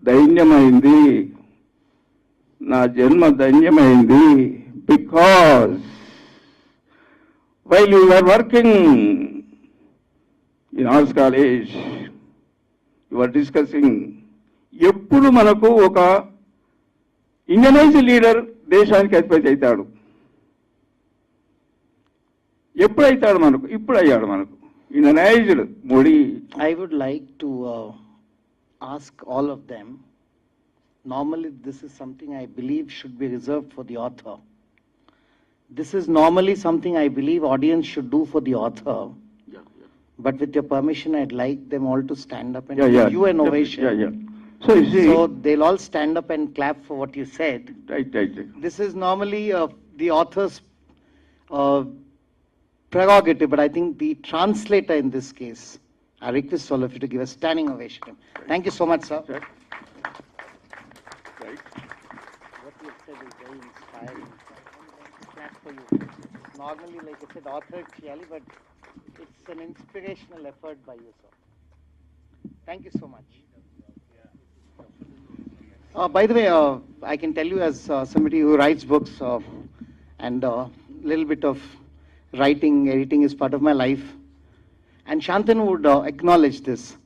ధన్యమైంది, నా జన్మ ధన్యమైంది. Because while you are working in arts college, you are discussing. ఎప్పుడు మనకు ఒక ఇండియనైజ్ లీడర్ దేశానికి అధిపతి అవుతాడు. ఎప్పుడైతాడు మనకు? ఇప్పుడు అయ్యాడు మనకు Indianised Modi. I would like to ask all of them normally this is something I believe should be reserved for the author. This is normally something I believe audience should do for the author. Yeah, But with your permission, I'd like them all to stand up and yeah. give you an ovation. Yeah. So you see, So they'll all stand up and clap for what you said. right. This is normally the author's prerogative, but I think the translator in this case, I request all of you to give a standing ovation to him. Thank you so much, sir. Sir. Right. What you said is very inspiring. Clap for you. Normally, like I said, author Chiali, but it's an inspirational effort by you, sir. Thank you so much. By the way, I can tell you as somebody who writes books and a little bit of writing, editing is part of my life. And Shantanu would acknowledge this.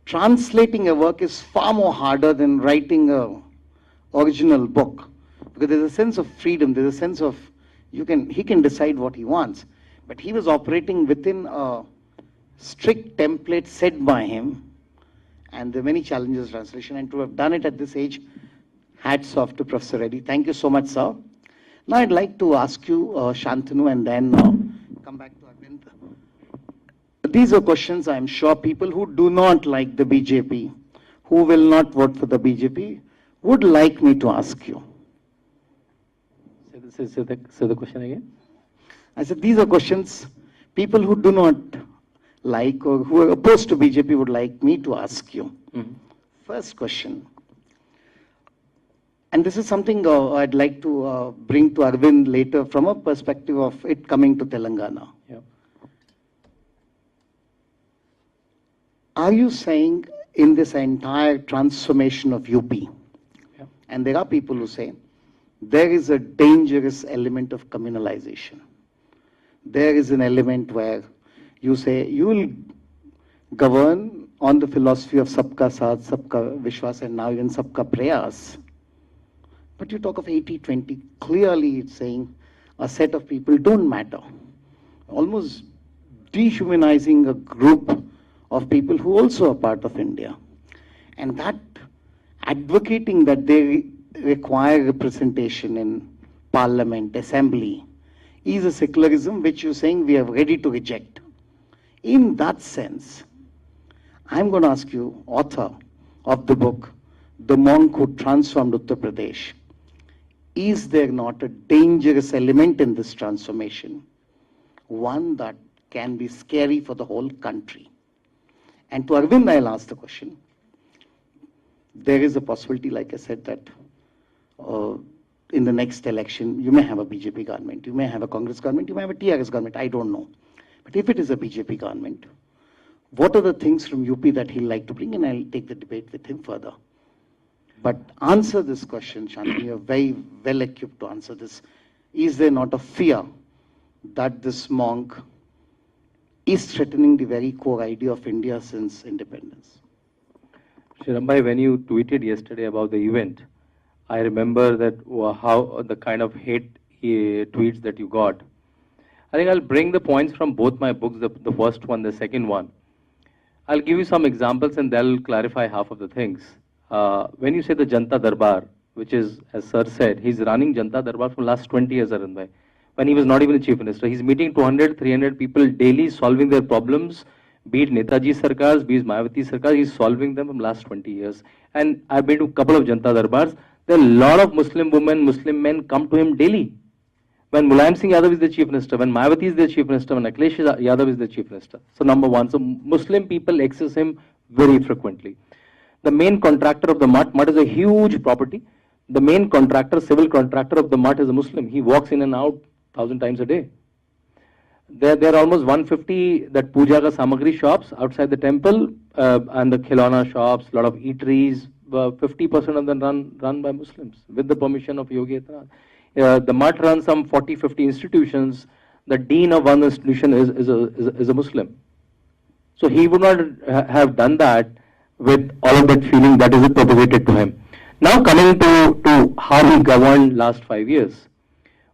Translating a work is far more harder than writing a original book, because there's a sense of freedom, there's a sense of he can decide what he wants. But he was operating within a strict template set by him, and there are many challenges translation, and to have done it at this age, hats off to Professor Reddy. Thank you so much, sir. Now I'd like to ask you, Shantanu, and then come back to Arvind. These are questions I'm sure people who do not like the BJP, who will not vote for the BJP, would like me to ask you. Say the question again. I said these are questions people who do not like or who are opposed to BJP would like me to ask you. First question, and this is something I'd like to bring to Arvind later from a perspective of it coming to Telangana. Yeah. Are you saying in this entire transformation of UP, and there are people who say there is a dangerous element of communalization. There is an element where you say you will govern on the philosophy of Sabka Saath, Sabka Vishwas, and now even Sabka Prayas. But you talk of 80-20. Clearly it's saying a set of people don't matter. Almost dehumanizing a group of people who also are part of India. And that advocating that they require representation in parliament, assembly, is a secularism which you're saying we are ready to reject. In that sense, I'm going to ask you, author of the book, The Monk Who Transformed Uttar Pradesh, is there not a dangerous element in this transformation? One that can be scary for the whole country. And to Arvind, I'll ask the question. There is a possibility, like I said, that in the next election, you may have a BJP government, you may have a Congress government, you may have a TRS government, I don't know. But if it is a BJP government, what are the things from UP that he'll like to bring? And I'll take the debate with him further. But answer this question, Shantanu, you're very well equipped to answer this. Is there not a fear that this monk is threatening the very core idea of India since independence? Shirambai, when you tweeted yesterday about the event, I remember that how the kind of hate tweets that you got. I think I'll bring the points from both my books, the first one, the second one. I'll give you some examples and they'll clarify half of the things. When you say the Janta Darbar, which is, as Sir said, he's running Janta Darbar for the last 20 years, Arvind, when he was not even a chief minister. He's meeting 200, 300 people daily, solving their problems, be it Netaji Sarkars, be it Mayawati Sarkar, he's solving them from last 20 years. And I've been to a couple of Janta Darbars. There are a lot of Muslim women, Muslim men come to him daily. When Mulayam Singh Yadav is the chief minister, when Mayawati is the chief minister, when Akhilesh Yadav is the chief minister. So number one, so Muslim people access him very frequently. The main contractor of the mutt is a huge property. The main contractor, civil contractor of the mutt is a Muslim. He walks in and out 1,000 times a day. There are almost 150 that puja ka samagri shops outside the temple and the khilona shops, a lot of eateries. 50% of them run by Muslims with the permission of Yogi Aditynath. The mutt runs some 40-50 institutions. The dean of one institution is a Muslim. So he would not have done that with all of that feeling that is propagated to him. Now coming to how he governed last 5 years.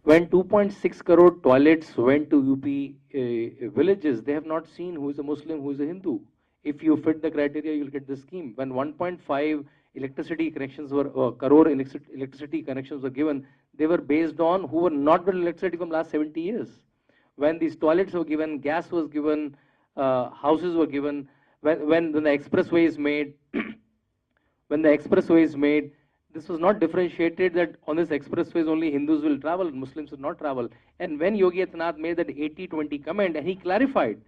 When 2.6 crore toilets went to UP villages, they have not seen who is a Muslim, who is a Hindu. If you fit the criteria, you'll get the scheme. When 1.5 electricity connections were, crore electricity connections were given, they were based on who were not getting electricity from last 70 years. When these toilets were given, gas was given, houses were given, when the expressway is made, when the expressway is made, this was not differentiated that on this expressways only Hindus will travel and Muslims will not travel. And when Yogi Aditynath made that 80-20 comment, and he clarified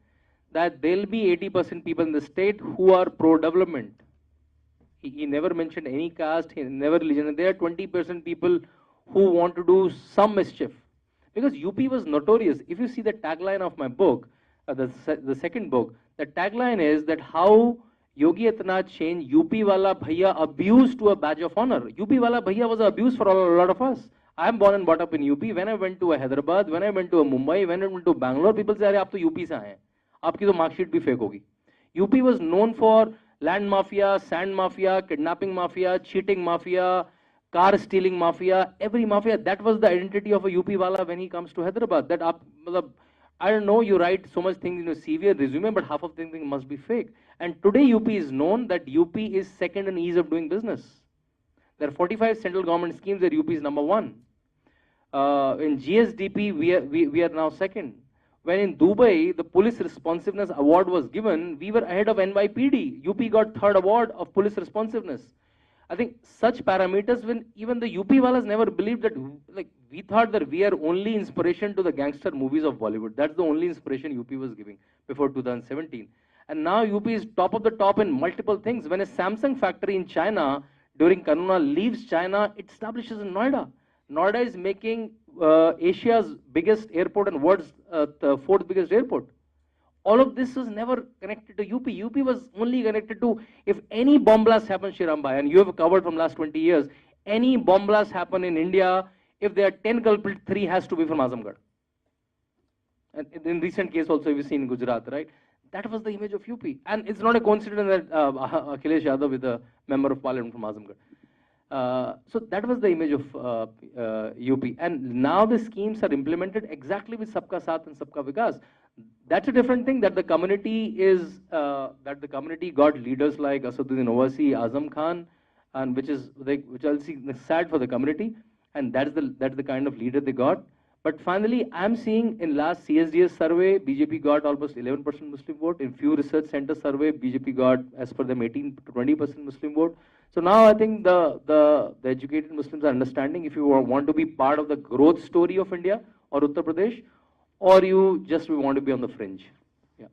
that there'll be 80% people in the state who are pro-development. He never mentioned any caste, he never religion. There are 20% people who want to do some mischief. Because UP was notorious. If you see the tagline of my book, the second book, the tagline is that how Yogi Aditynath changed UP Wala Bhaiya abuse to a badge of honor. UP Wala Bhaiya was an abuse for a lot of us. I am born and brought up in UP. When I went to a Hyderabad, when I went to a Mumbai, when I went to Bangalore, people say, "Arey, aap to UP se aaye hain. Aapki to mark sheet bhi fake hogi." UP was known for land mafia, sand mafia, kidnapping mafia, cheating mafia, car stealing mafia, every mafia. That was the identity of a UP wala when he comes to Hyderabad. That I don't know, you write so much things in your CV and resume, but half of the things must be fake. And today UP is known that UP is second in ease of doing business. There are 45 central government schemes where UP is number one. In GSDP, we are now second. When in Dubai, the Police Responsiveness Award was given, we were ahead of NYPD. UP got third award of police responsiveness. I think such parameters, when even the UP walas never believed that, like, we thought that we are only inspiration to the gangster movies of Bollywood. That's the only inspiration UP was giving before 2017. And now UP is top of the top in multiple things. When a Samsung factory in China during Corona leaves China, it establishes in Noida. Noida is making Asia's biggest airport and world's fourth biggest airport. All of this was never connected to UP. UP was only connected to, if any bomb blast happens, Shirambai, and you have covered from last 20 years, any bomb blast happen in India, if there are 10 culprits, 3 has to be from Azamgarh. And in recent case also we've seen in Gujarat, right? That was the image of UP. And it's not a coincidence that Akhilesh Yadav is a member of parliament from Azamgarh. So that was the image of UP. And now the schemes are implemented exactly with Sabka Saath and Sabka Vikas. That's a different thing, that the community is, that the community got leaders like Asaduddin Owaisi, Azam Khan, and which I'll see sad for the community. And that's the kind of leader they got. But finally, I'm seeing in last CSDS survey, BJP got almost 11% Muslim vote. In few research center survey, BJP got, as per them, 18 to 20% Muslim vote. So now I think the educated Muslims are understanding if you want to be part of the growth story of India or Uttar Pradesh, or you just want to be on the fringe. Yeah.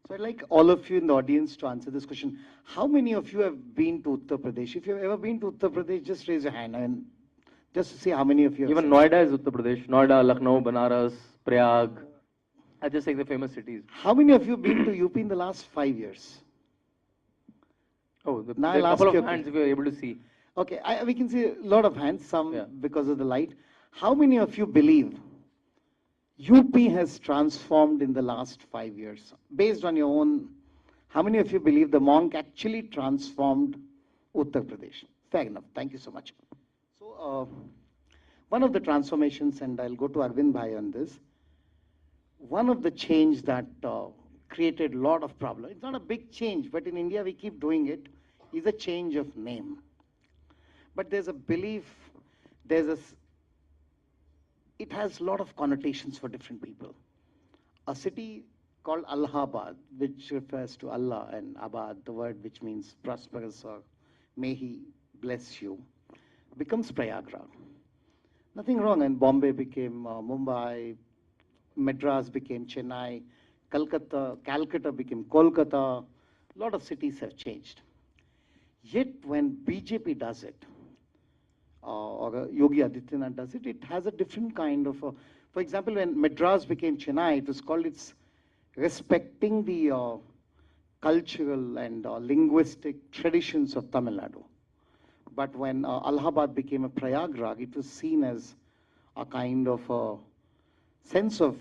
So I'd like all of you in the audience to answer this question. How many of you have been to Uttar Pradesh? If you've ever been to Uttar Pradesh, just raise your hand and just to see how many of you have. Even Noida is Uttar Pradesh. Noida, Lucknow, Banaras, Prayag. I just take the famous cities. How many of you have been to UP in the last 5 years? Oh, there Now are a I'll couple ask of you- hands if you're able to see. Okay, we can see a lot of hands, some Yeah. because of the light. How many of you believe UP has transformed in the last 5 years? Based on your own, how many of you believe the monk actually transformed Uttar Pradesh? Fair enough. Thank you so much. So, one of the transformations, and I'll go to Arvind Bhai on this, one of the change that created a lot of problem, it's not a big change, but in India we keep doing it, is a change of name. But there's a belief, it has a lot of connotations for different people. A city called Allahabad, which refers to Allah, and Abad, the word which means prosperous or may he bless you, becomes Prayagraj. Nothing wrong, and Bombay became Mumbai, Madras became Chennai, Calcutta became Kolkata. A lot of cities have changed. Yet when BJP does it, or Yogi Aditynath does it, it has a different kind of, for example, when Madras became Chennai, it was called it's respecting the cultural and linguistic traditions of Tamil Nadu. But when Allahabad became a Prayagraj, it was seen as a kind of a sense of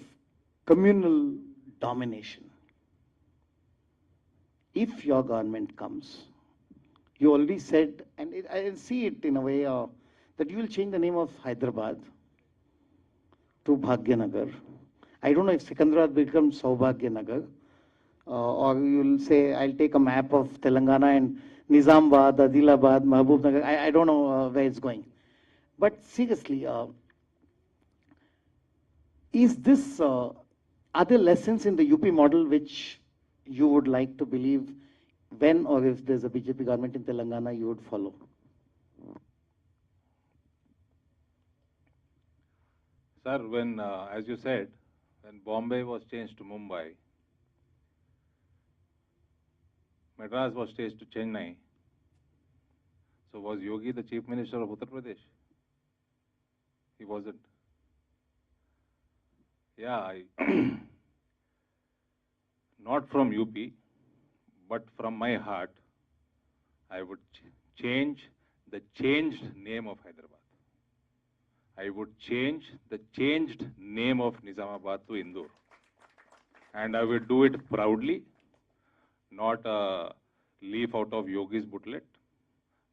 communal domination. If your government comes, you already said, and I see it in a way that you will change the name of Hyderabad to Bhagyanagar. I don't know if Secunderabad becomes Saubhagyanagar. or you'll say, I'll take a map of Telangana and Nizamabad, Adilabad, Mahbubnagar. I don't know where it's going. But seriously, is this, are there lessons in the UP model which you would like to believe when or if there's a BJP government in Telangana, you would follow? Sir, when, as you said, when Bombay was changed to Mumbai, Madras was changed to Chennai, so was Yogi the Chief Minister of Uttar Pradesh? He wasn't. Yeah, not from UP, but from my heart, I would change the changed name of Hyderabad. I would change the changed name of Nizamabad to Indore. And I will do it proudly, not a leaf out of Yogi's booklet,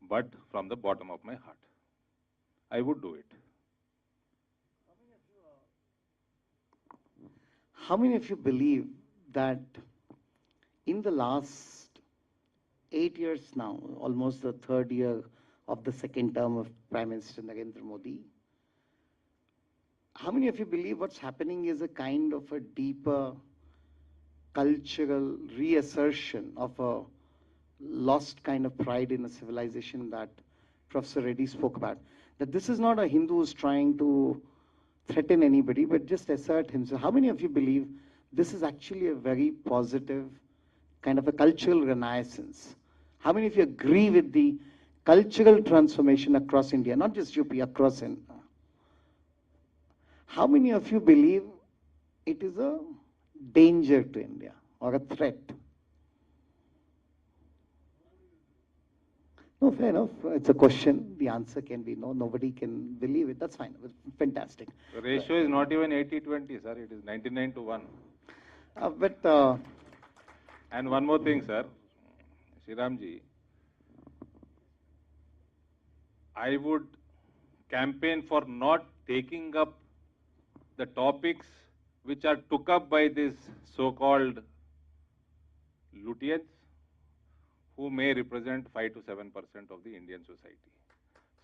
but from the bottom of my heart. I would do it. How many of you believe that in the last 8 years now, almost the third year of the second term of Prime Minister Narendra Modi, how many of you believe what's happening is a kind of a deeper cultural reassertion of a lost kind of pride in a civilization that Professor Reddy spoke about? That this is not a Hindu who's trying to threaten anybody, but just assert himself. How many of you believe this is actually a very positive kind of a cultural renaissance? How many of you agree with the cultural transformation across India, not just UP, across India? How many of you believe it is a danger to India or a threat? No, fair enough. It's a question. The answer can be no. Nobody can believe it. That's fine. Fantastic. The ratio is not even 80-20, sir. It is 99 to 1. And one more thing, sir. Sriramji, I would campaign for not taking up the topics which are took up by these so-called lutians, who may represent 5 to 7% of the Indian society.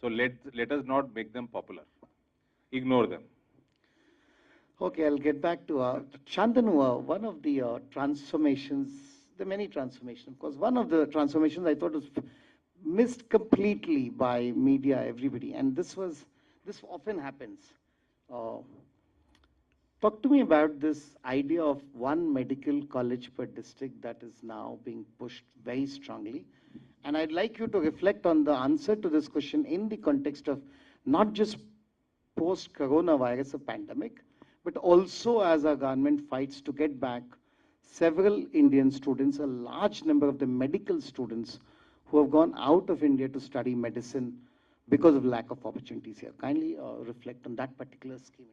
So let us not make them popular. Ignore them. Okay, I'll get back to Shantanu. One of the transformations, there are many transformations, of course. One of the transformations I thought was missed completely by media, everybody, and this often happens. Talk to me about this idea of one medical college per district that is now being pushed very strongly. And I'd like you to reflect on the answer to this question in the context of not just post-coronavirus, a pandemic, but also as our government fights to get back several Indian students, a large number of the medical students who have gone out of India to study medicine because of lack of opportunities here. Kindly reflect on that particular scheme.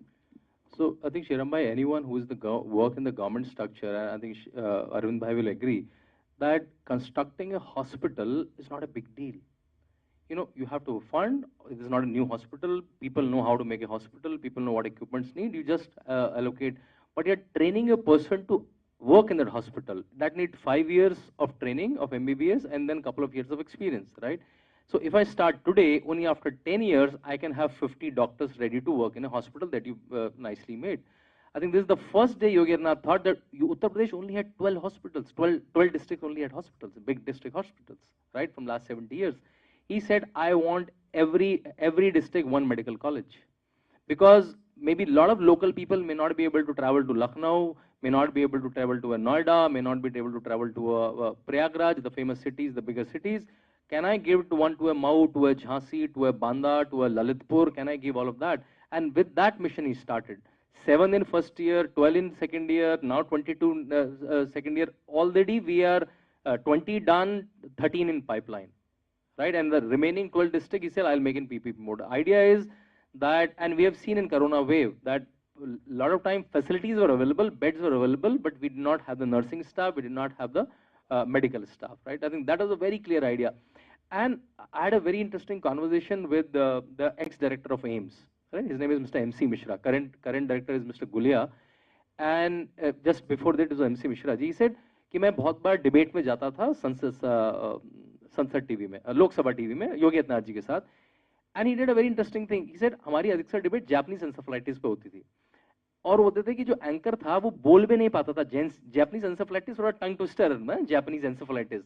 So I think Shirambai, anyone who is work in the government structure, and I think Arvind Bhai will agree, that constructing a hospital is not a big deal. You know, you have to fund. It is not a new hospital. People know how to make a hospital. People know what equipments need. You just allocate. But you're training a person to work in that hospital. That needs 5 years of training of MBBS and then a couple of years of experience, right? So if I start today, only after 10 years, I can have 50 doctors ready to work in a hospital that you nicely made. I think this is the first day Yogi Aditynath thought that Uttar Pradesh only had 12 hospitals, 12 districts only had hospitals, big district hospitals, right, from last 70 years. He said, I want every district one medical college. Because maybe a lot of local people may not be able to travel to Lucknow, may not be able to travel to a Noida, may not be able to travel to a Prayagraj, the famous cities, the bigger cities. Can I give one to a Mau, to a Jhansi, to a Banda, to a Lalitpur? Can I give all of that? And with that mission, he started. 7 in first year, 12 in second year, now 22 second year. Already we are 20 done, 13 in pipeline, right? And the remaining 12 districts, he said, I'll make in PPP mode. Idea is that, and we have seen in Corona wave, that a lot of time facilities were available, beds were available, but we did not have the nursing staff, we did not have the medical staff, right? I think that was a very clear idea. And I had a very interesting conversation with the ex-director of AIIMS. Right? His name is Mr. MC Mishra. Current director is Mr. Gulia. And just before that is MC Mishra. He said, कि मैं बहुत बार debate में जाता था संसद TV में, Lok Sabha TV में योगी आदित्यनाथ जी के साथ, and he did a very interesting thing. He said हमारी अधिकतर डिबेट जापानीज एंसेफेलाइटिस पे होती थी, और वो होते थे कि जो एंकर था वो बोल भी नहीं पाता था। जापानीज एंसेफेलाइटिस थोड़ा टंग ट्विस्टर है, जापानीज एंसेफेलाइटिस।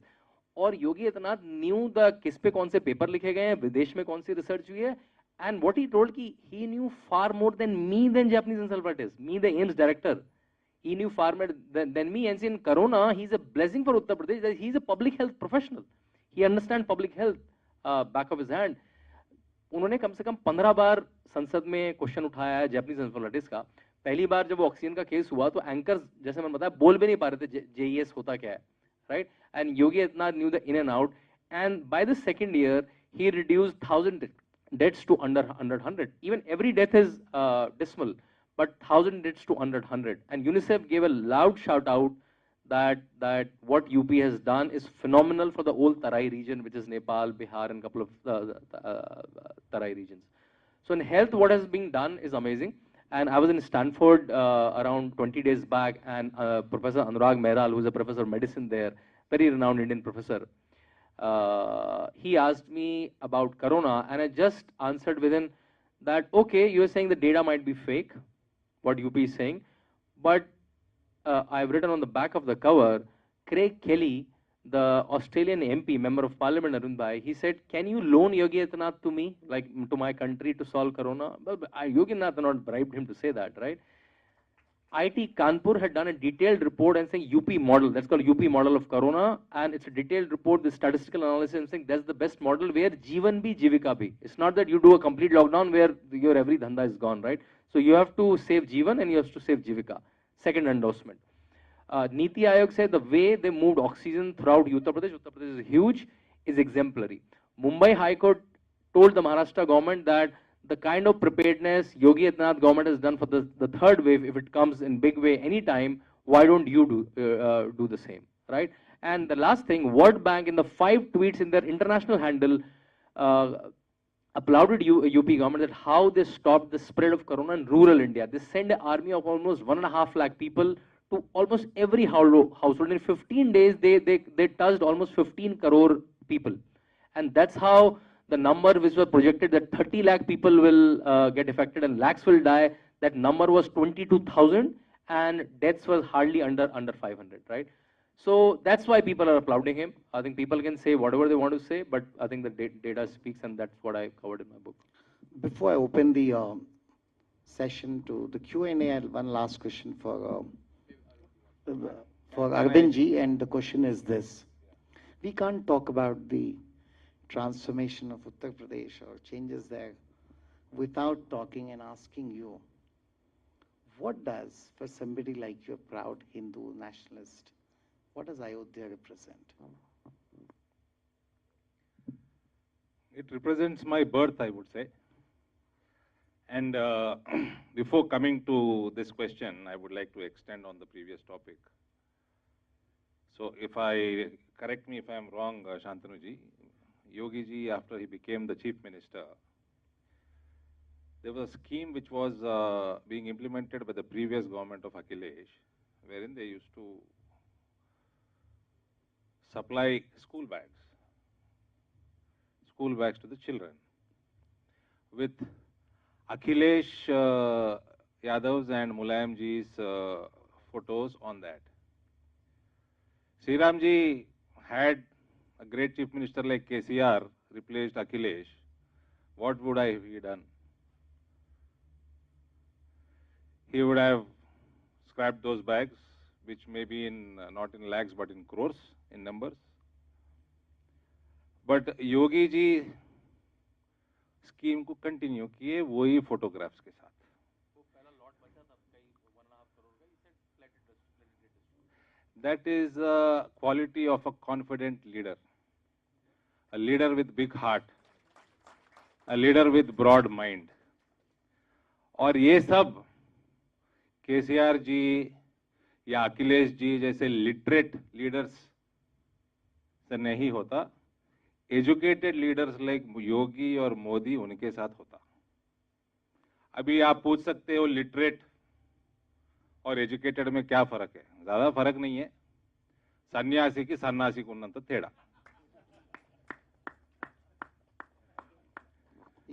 और योगी आदित्यनाथ न्यू द किस पे कौन से पेपर लिखे गए हैं, विदेश में कौन सी रिसर्च हुई है, एंड व्हाट ही टोल्ड कि he knew far more than me than Japanese encephalitis, me the AIIMS director, he knew far more than me. And in corona he's a blessing for Uttar Pradesh that he's a public health professional, he understands public health back of his hand. उन्होंने कम से कम 15 बार संसद में question उठाया है Japanese encephalitis का। पहली बार जब oxygen का केस हुआ तो एंकर्स, जैसे मैंने बताया, बोल भी नहीं पा रहे थे जेईएस होता क्या है, right? And Yogi Adityanath new the in and out, and by the second year he reduced 1,000 deaths to under 100. Even every death is dismal, but 1,000 deaths to under 100. And UNICEF gave a loud shout out that what UP has done is phenomenal for the whole Tarai region, which is Nepal, Bihar, and a couple of Tarai regions. So in health, what has been done is amazing. And I was in Stanford around 20 days back, and Professor Anurag Mehral, who is a professor of medicine there, very renowned Indian professor, he asked me about corona, and I just answered within that, okay, you're saying the data might be fake, what UP is saying, but I've written on the back of the cover, Craig Kelly, the Australian MP, member of parliament, Arun Bhai, he said, can you loan Yogi Aditynath to me, like to my country, to solve corona? Well, Yogi Aditynath not bribed him to say that, right? IIT Kanpur had done a detailed report and saying UP model, that's called UP model of corona, and it's a detailed report, the statistical analysis, and saying that's the best model where Jeevan bhi, Jivika bhi. It's not that you do a complete lockdown where your every dhanda is gone, right? So you have to save Jeevan and you have to save Jivika. Second endorsement. Niti Aayog said the way they moved oxygen throughout Uttar Pradesh is huge, is exemplary. Mumbai High Court told the Maharashtra government that the kind of preparedness Yogi Aditynath government has done for the third wave, if it comes in big way anytime, why don't you do the same, right? And the last thing, World Bank in the 5 tweets in their international handle applauded UP government that how they stopped the spread of corona in rural India. They sent an army of almost 1.5 lakh people to almost every household. In 15 days, they touched almost 15 crore people. And that's how the number which was projected that 30 lakh people will get affected and lakhs will die, that number was 22,000, and deaths was hardly under 500, right? So that's why people are applauding him. I think people can say whatever they want to say, but I think the data speaks, and that's what I covered in my book. Before I open the session to the Q&A, I have one last question for Arvind ji, and the question is this. We can't talk about the transformation of Uttar Pradesh or changes there without talking and asking you, what does, for somebody like you, a proud Hindu nationalist, what does Ayodhya represent? It represents my birth, I would say. And before coming to this question, I would like to extend on the previous topic. So correct me if I am wrong, Shantanu ji, Yogi ji, after he became the chief minister, there was a scheme which was being implemented by the previous government of Akhilesh, wherein they used to supply school bags to the children with Akhilesh Yadav's and Mulayam ji's photos on that. Sri Ram ji had a great chief minister like KCR replaced Akhilesh, what would I have done? He would have scrapped those bags, which may be not in lakhs but in crores in numbers. But Yogi ji scheme को continue किए वही photographs के साथ. That is the quality of a confident leader, a leader with big heart, a leader with broad mind. और ये सब केसीआर जी या अखिलेश जी जैसे लिटरेट लीडर्स से नहीं होता, एजुकेटेड लीडर्स लाइक योगी और मोदी उनके साथ होता. अभी आप पूछ सकते हो लिटरेट और एजुकेटेड में क्या फर्क है? ज्यादा फर्क नहीं है. సన్యాసికి సన్నాసికి ఉన్నంత తేడా.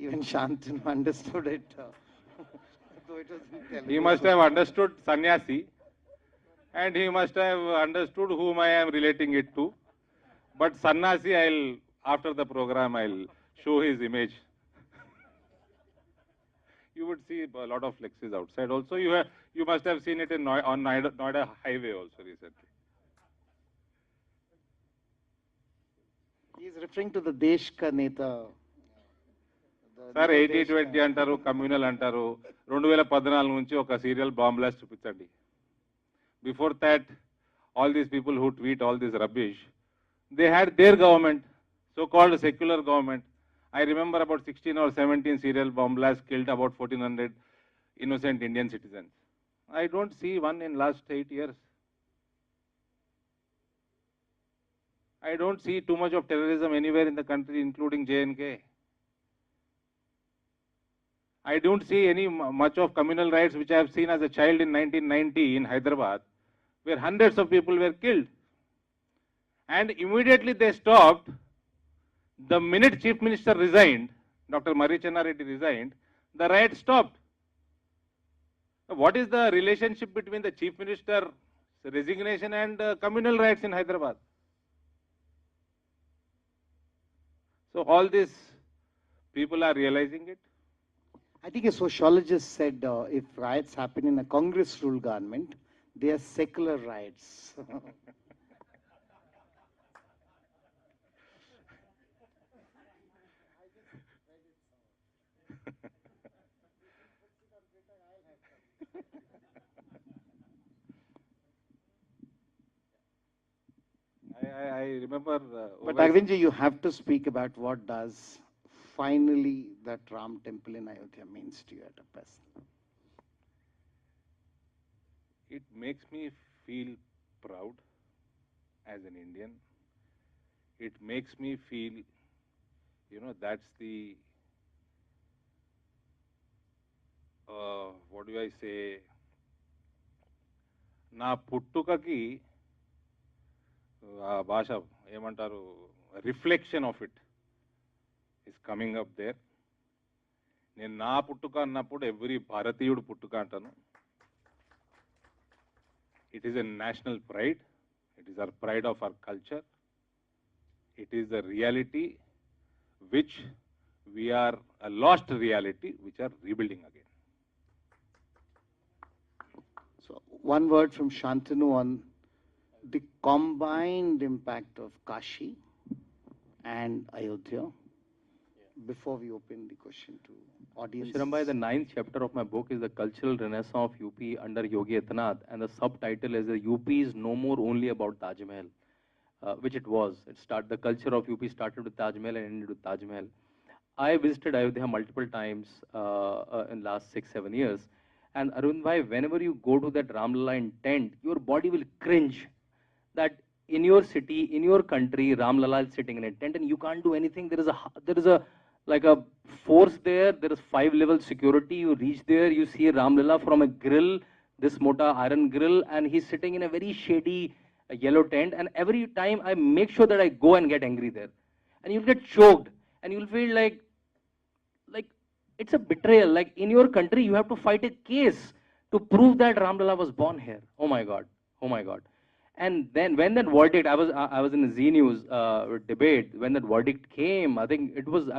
Even Shantanu understood it. Though it was in Telugu. He must have understood sannyasi and he must have understood whom I am relating it to. But Sannasi, after the program, I'll show his image. You would see a lot of flexes outside. Also, you must have seen it on Noida Highway also recently. He is referring to the Desh Ka Neta. Sir 80-20 అంటారు, communal అంటారు. 2014 నుంచి ఒక serial bomb blast చూపించండి. Before that all these people who tweet all this rubbish, they had their government, so-called secular government. I remember about 16 or 17 serial bomb blasts killed about 1400 innocent Indian citizens. I don't see one in last 8 years. I don't see too much of terrorism anywhere in the country, including J&K. I don't see any much of communal riots which I have seen as a child in 1990 in Hyderabad, where hundreds of people were killed. And immediately they stopped. The minute Chief Minister resigned, Dr. Marichanna Reddy resigned, the riot stopped. What is the relationship between the Chief Minister's resignation and communal riots in Hyderabad? So all these people are realizing it. I think a sociologist said if riots happen in a Congress ruled government, they are secular riots. I remember. But Arvindji, you have to speak about what does finally that Ram temple in Ayodhya means to you at a person. It makes me feel proud as an Indian. It makes me feel, that's the, what do I say, నా పుట్టుకకి ఆ భాష ఏమంటారు, reflection of it is coming up there. నేను నా పుట్టుక అన్నప్పుడు every భారతీయుడు పుట్టుక అంటాను. It is a national pride, it is our pride of our culture, it is the reality which we are a lost reality which are rebuilding again. So one word from Shantanu on the combined impact of Kashi and Ayodhya before we open the question to audience. Shirambai, the 9th chapter of my book is the cultural renaissance of UP under Yogi Aditynath, and the subtitle is the UP is no more only about Taj Mahal, which it was. The culture of UP started with Taj Mahal and ended with Taj Mahal. I visited Ayodhya multiple times in last 6-7 years. And Arvind bhai, whenever you go to that Ramlala in tent, your body will cringe that in your city, in your country, Ramlala is sitting in a tent and you can't do anything. There is a like a force there. There is 5-level security. You reach there, you see Ramlala from a grill, this mota iron grill, and he's sitting in a very shady yellow tent. And every time I make sure that I go and get angry there, and you'll get choked, and you'll feel like it's a betrayal. Like in your country, you have to fight a case to prove that Ramlala was born here. Oh my God, oh my God. And then when that verdict, I was in the Z News debate. When that verdict came, I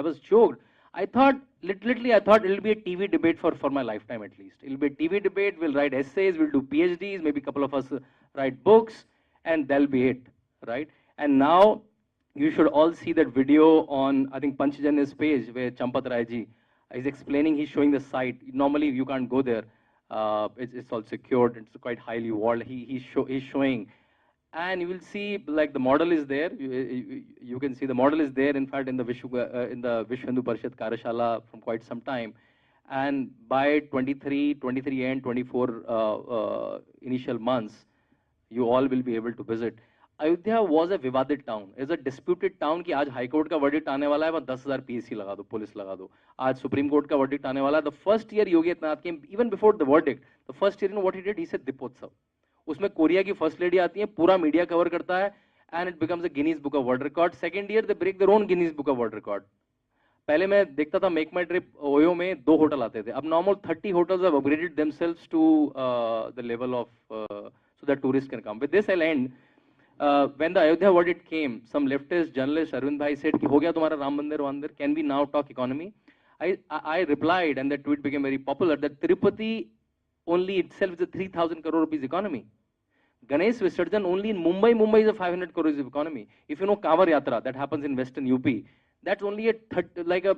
was choked. I thought literally it'll be a TV debate for my lifetime at least. It'll be a TV debate. We'll write essays. We'll do PhDs. Maybe a couple of us write books, and that'll be it, right? And now you should all see that video on Panchjanya's page where Champat Raiji is explaining. He's showing the site. Normally you can't go there. It's all secured. It's quite highly walled. He's showing, and you will see like the model is there. You can see the model is there. In fact, in the Vishwa Hindu Parishad Karyashala from quite some time, and by 23 and 24 initial months, you all will be able to visit. Ayodhya was a Vivadit town. It's a disputed town कि आज high court का verdict आने वाला है, वहाँ 10,000 PSC लगा दो, police लगा दो. आज सुप्रीम कोर्ट का वर्डिक्ट आने वाला है. The first year Yogi Aditynath came, even before the verdict, the first year, you know what he did? He said Dipotsav. उसमें कोरिया की फर्स्ट लेडी आती है, पूरा मीडिया कवर करता है, and it becomes a Guinness book of world record. Second year they break their own Guinness book of world record. पहले मैं देखता था मेक माई ट्रिप ओयो में 2 होटल आते थे, अब normal 30 hotels have upgraded themselves to the level of so that tourists can come. With this I'll end. When the Ayodhya verdict came, some leftist journalist Arvind Bhai said कि हो गया तुम्हारा राम मंदिर वंदिर, can we now talk economy? I replied, and that tweet became very popular, that Tirupati only itself is a 3,000 crore rupees economy. Ganesh Visarjan only in Mumbai is a 500 crores of economy. If you know Kanwar Yatra that happens in Western UP, that's only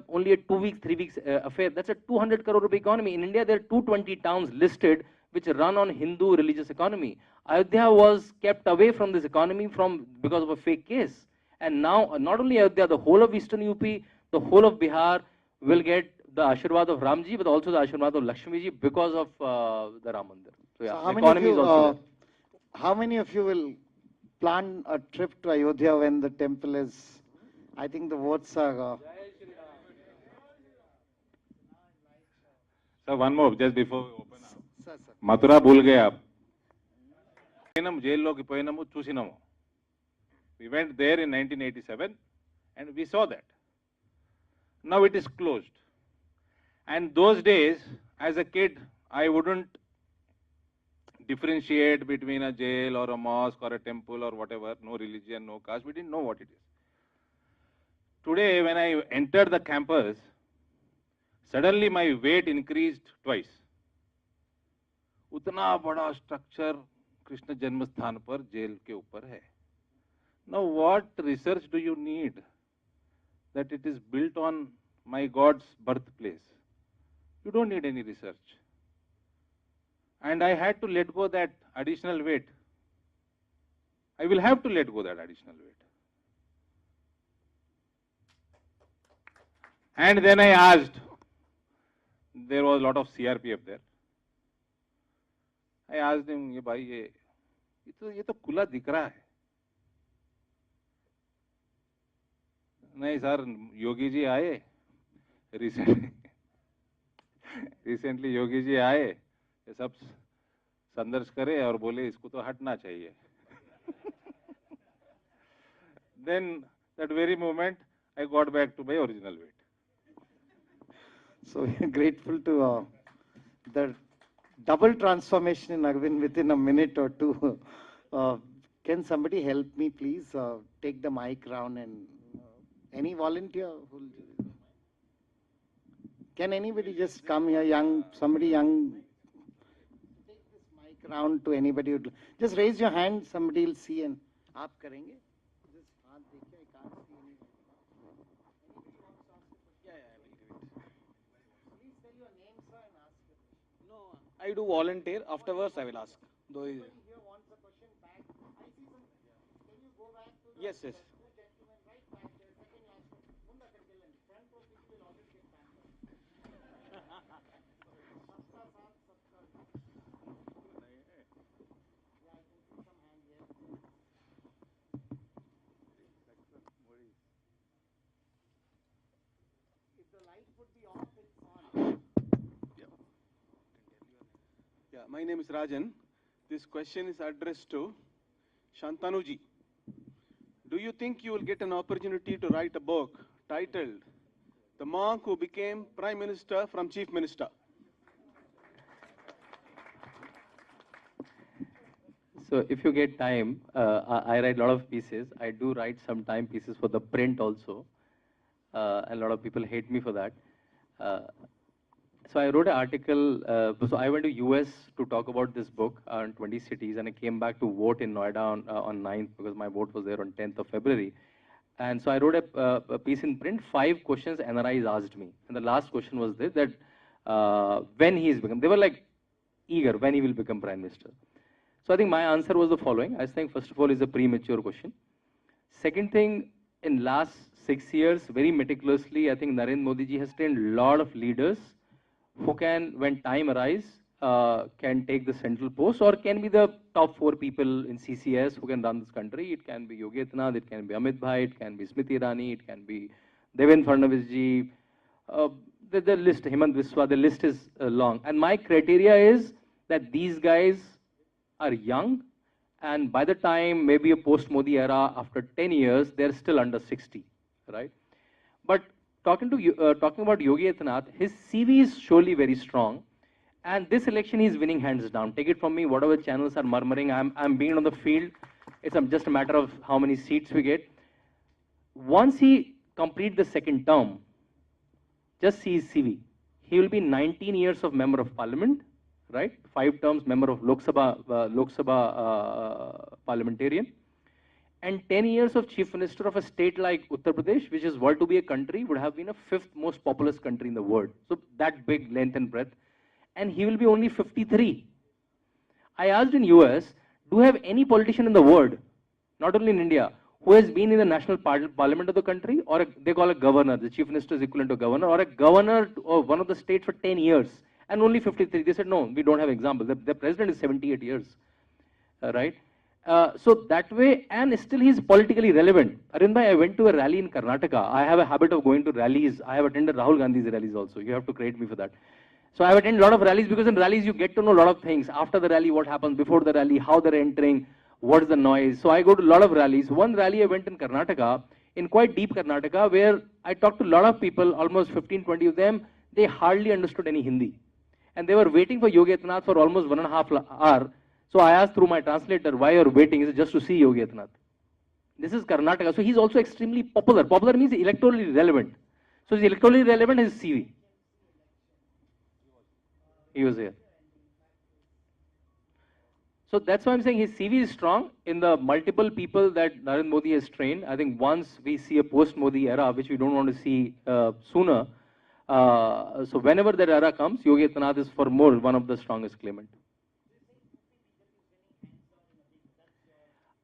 only a 2 weeks, 3 weeks affair. That's a 200 crore rupee economy. In India, there are 220 towns listed which run on Hindu religious economy. Ayodhya was kept away from this economy because of a fake case. And now, not only Ayodhya, the whole of Eastern UP, the whole of Bihar will get the Ashirwad of Ramji, but also the Ashirwad of Lakshmiji because of the Ram Mandir. So yeah, So the economy is also there. how many of you will plan a trip to Ayodhya when the temple is? I think the votes are. So one more, just before we open up. Sir, sir. Mathura bhul gaye aap. Jail loki poyinamu chusinamu. We went there in 1987 and we saw that. Now it is closed. And those days, as a kid, I wouldn't differentiate between a jail or a mosque or a temple or whatever, no religion, no caste. We didn't know what it is. Today, when I entered the campus, suddenly my weight increased twice. उतना बड़ा structure Krishna जन्म स्थान पर jail के ऊपर है. Now what research do you need that it is built on my God's birthplace? You don't need any research. And I had to let go that additional weight. I will have to let go that additional weight. And then I asked, there was a lot of CRPF there. I asked him, ये भाई ये तो खुला दिख रहा है. नहीं sir, Yogi ji आए रिसेंटली योगी जी आए, ये सब संदर्श करे और बोले इसको तो हटना चाहिए. Then that very moment I got back to my original weight. So we are grateful to the double transformation in Arvind within a minute or two. Can somebody help me, please? Take the mic round and any volunteer who'll. Can anybody just come here, somebody young? Take this mic round to anybody. Just raise your hand. Somebody will see and. आप करेंगे? Just हाथ देखिए. I can't see anyone. Anybody wants to ask a question? Yeah, I will give it. Please tell your name, sir, and ask your question. No, I do volunteer. Afterwards, I will ask. Though Anybody here wants a question back? I see some. Can you go back to the yes, yes. two gentlemen right back there, second last one. Munda Karkilan. Front row people will always get pampered. Sabka saath, sabka. Yeah, I can see some hand here. If the light would be off, it's on. Yeah, my name is Rajan. This question is addressed to Shantanuji. Do you think you will get an opportunity to write a book titled The Monk Who Became Prime Minister from Chief Minister? So if you get time, I write a lot of pieces. I do write some pieces for the print also. And a lot of people hate me for that. So I wrote an article. So I went to US to talk about this book on 20 cities, and I came back to vote in Noida on 9th because my vote was there on 10th of February. And so I wrote a piece in print. 5 questions NRIs asked me, and the last question was this: that when he is become, they were like eager when he will become prime minister. So I think my answer was the following. I think first of all is a premature question. Second thing, in last 6 years, very meticulously, I think Narendra Modi ji has trained a lot of leaders who can, when time arises, can take the central post or can be the top 4 people in CCS who can run this country. It can be Yogi Aditynath, it can be Amit Bhai, it can be Smriti Irani, it can be Devendra Fadnavis ji. The list, Hemant Biswa, the list is long. And my criteria is that these guys are young, and by the time maybe a post-Modi era, after 10 years, they're still under 60, right? But talking about Yogi Aditynath, his CV is surely very strong, and this election he's winning hands down. Take it from me, whatever channels are murmuring, I'm being on the field. It's just a matter of how many seats we get. Once he completes the second term, just see his CV. He will be 19 years of member of parliament, right? 5 terms member of Lok Sabha parliamentarian, and 10 years of chief minister of a state like Uttar Pradesh, which is world to be a country, would have been a 5th most populous country in the world. So that big length and breadth. And he will be only 53. I asked in US, do you have any politician in the world, not only in India, who has been in the national parliament of the country, or they call a governor, the chief minister is equivalent to a governor, or a governor of one of the states for 10 years, and only 53. They said, no, we don't have examples. The president is 78 years, right? So that way, and still he's politically relevant. Arvind bhai, I went to a rally in Karnataka. I have a habit of going to rallies. I have attended Rahul Gandhi's rallies also. You have to credit me for that. So I have attended a lot of rallies, because in rallies you get to know a lot of things. After the rally, what happens, before the rally, how they're entering, what is the noise. So I go to a lot of rallies. One rally I went in Karnataka, in quite deep Karnataka, where I talked to a lot of people, almost 15, 20 of them. They hardly understood any Hindi. And they were waiting for Yogi Aditynath for almost 1.5 hours. So I asked through my translator, why you're waiting? He said, just to see Yogi Aditynath. This is Karnataka. So he's also extremely popular. Popular means electorally relevant. So he's electorally relevant is CV. He was here. So that's why I'm saying his CV is strong in the multiple people that Narendra Modi has trained. I think once we see a post-Modi era, which we don't want to see sooner, so whenever that era comes, Yogi Aditynath is for more one of the strongest claimant.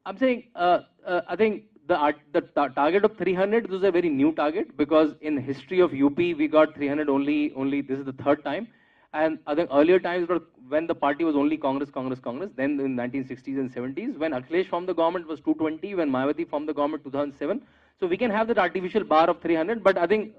I'm saying, I think the target of 300 was a very new target, because in history of UP, we got 300 only this is the 3rd time. And I think earlier times were when the party was only Congress. Then in 1960s and 70s, when Akhilesh formed the government, was 220. When Mayawati formed the government, 2007. So we can have that artificial bar of 300. But I think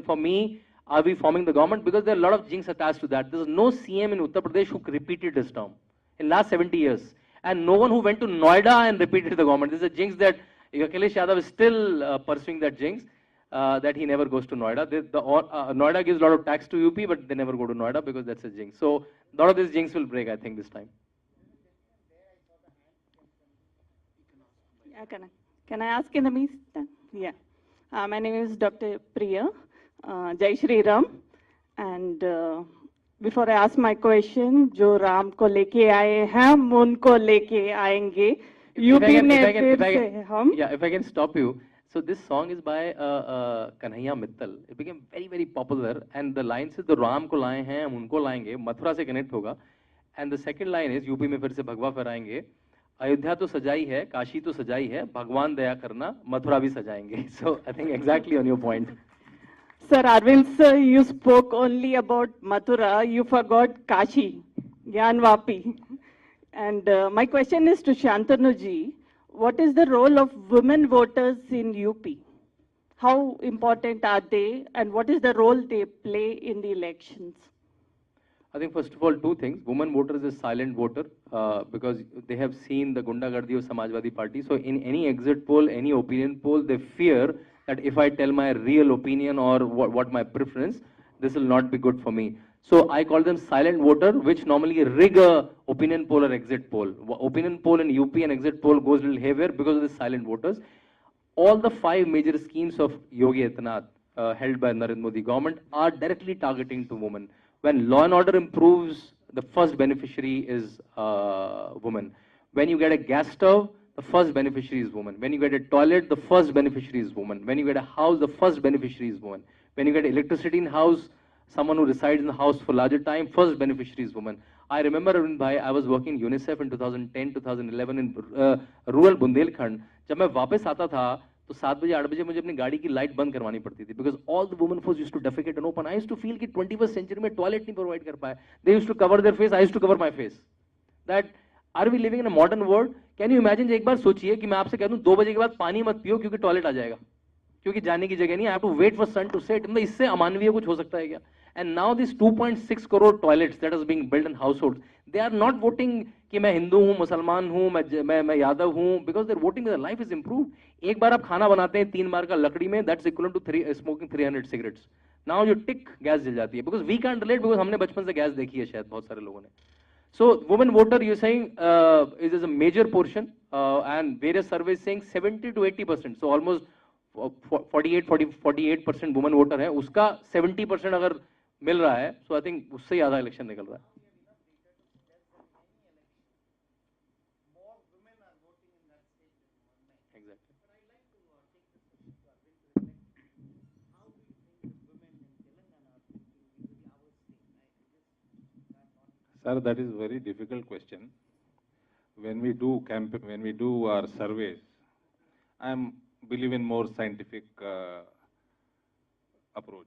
for me, are we forming the government? Because there are a lot of jinx attached to that. There's no CM in Uttar Pradesh who repeated his term in last 70 years. And no one who went to Noida and repeated the government. There's a jinx that Akhilesh Yadav is still pursuing that jinx. That he never goes to Noida. Noida gives a lot of tax to UP, but they never go to Noida because that's a jinx. So a lot of this jinx will break, I think, this time. Yeah, can I ask in the meantime? Yeah. My name is Dr. Priya, Jai Shri Ram. And before I ask my question, जो राम को लेके आए हम उनको लेके आएंगे. UP में फिर से हम. Yeah, if I can stop you. So this song is by Kanhaiya Mittal. It became very, very popular. And the line says, "The Ram ko laaye hain, hum unko लाएंगे." मथुरा से connect होगा. And the second line is, UP में फिर से भगवा फहराएंगे. अयोध्या तो सजाई है, काशी तो सजाई है, भगवान दया करना, मथुरा भी सजाएंगे. So I think exactly on your point. Sir Arvind sir, you spoke only about Mathura. You forgot Kashi, Gyanvapi. And my question is to Shantanu ji. What is the role of women voters in UP? How important are they, and what is the role they play in the elections? I think first of all, 2 things. Women voters is silent voter because they have seen the Gundagardi of Samajwadi Party. So in any exit poll, any opinion poll, they fear that if I tell my real opinion or what my preference, this will not be good for me. So I call them silent voter, which normally rig a opinion poll or exit poll. Opinion poll in UP and exit poll goes a little haywire because of the silent voters. All the 5 major schemes of Yogi Aditynath held by Narendra Modi government are directly targeting to women. When law and order improves, the first beneficiary is woman. When you get a gas stove, the first beneficiary is woman. When you get a toilet, the first beneficiary is woman. When you get a house, the first beneficiary is woman. When you get electricity in house, someone who resides in the house for larger time, first beneficiary is woman. I remember, Arvind bhai, I was working in UNICEF in 2010, 2011 in rural Bundelkhand. जब मैं वापस आता था, तो 7 बजे 8 बजे मुझे अपनी गाड़ी की लाइट बंद करवानी पड़ती थी because all the women force used to defecate and open. I used to feel कि 21st century में toilet नहीं provide कर पाए. They used to cover their face, I used to cover my face. That are we living in a modern world? Can you imagine? एक बार सोचिए कि मैं आपसे कह दूं 2 बजे के बाद पानी मत पियो क्योंकि टॉयलेट आ जाएगा, क्योंकि जाने की जगह नहीं. I have to wait for sun to set. मतलब इससे अमानवीय कुछ हो सकता है क्या? And now these 2.6 crore toilets that is being built in households, they are not voting कि मैं हिंदू हूँ, मुसलमान हूँ, मैं यादव हूँ, because they're voting their life is improved. एक बार आप खाना बनाते हैं 3 बार का लकड़ी में, that's equivalent to smoking 300 cigarettes. Now you tick gas जल जाती है, because we can't relate, because हमने बचपन से गैस देखी है शायद बहुत सारे लोगों ने. So women voter, you're saying is a major portion, and various surveys saying 70 to 80%. So almost 48% women voter है, उसका 70% अगर मिल रहा है, so I think उससे ज़्यादा इलेक्शन निकल रहा है. Exactly. Sir, that is a very difficult question. When we do our surveys, I believe in more scientific approach.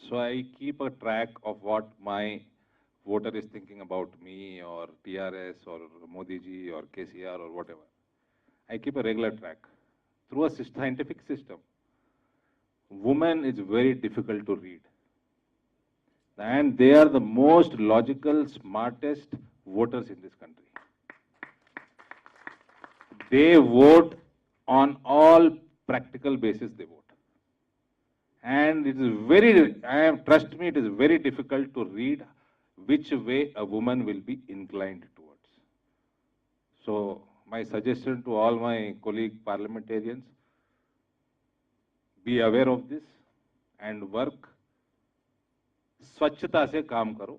So I keep a track of what my voter is thinking about me or TRS or Modi ji or KCR or whatever. I keep a regular track. Through a scientific system, women is very difficult to read. And they are the most logical, smartest voters in this country. They vote on all practical basis they vote. And it is trust me, it is very difficult to read which way a woman will be inclined towards. So my suggestion to all my colleague parliamentarians, be aware of this and work. स्वच्छता से काम करो.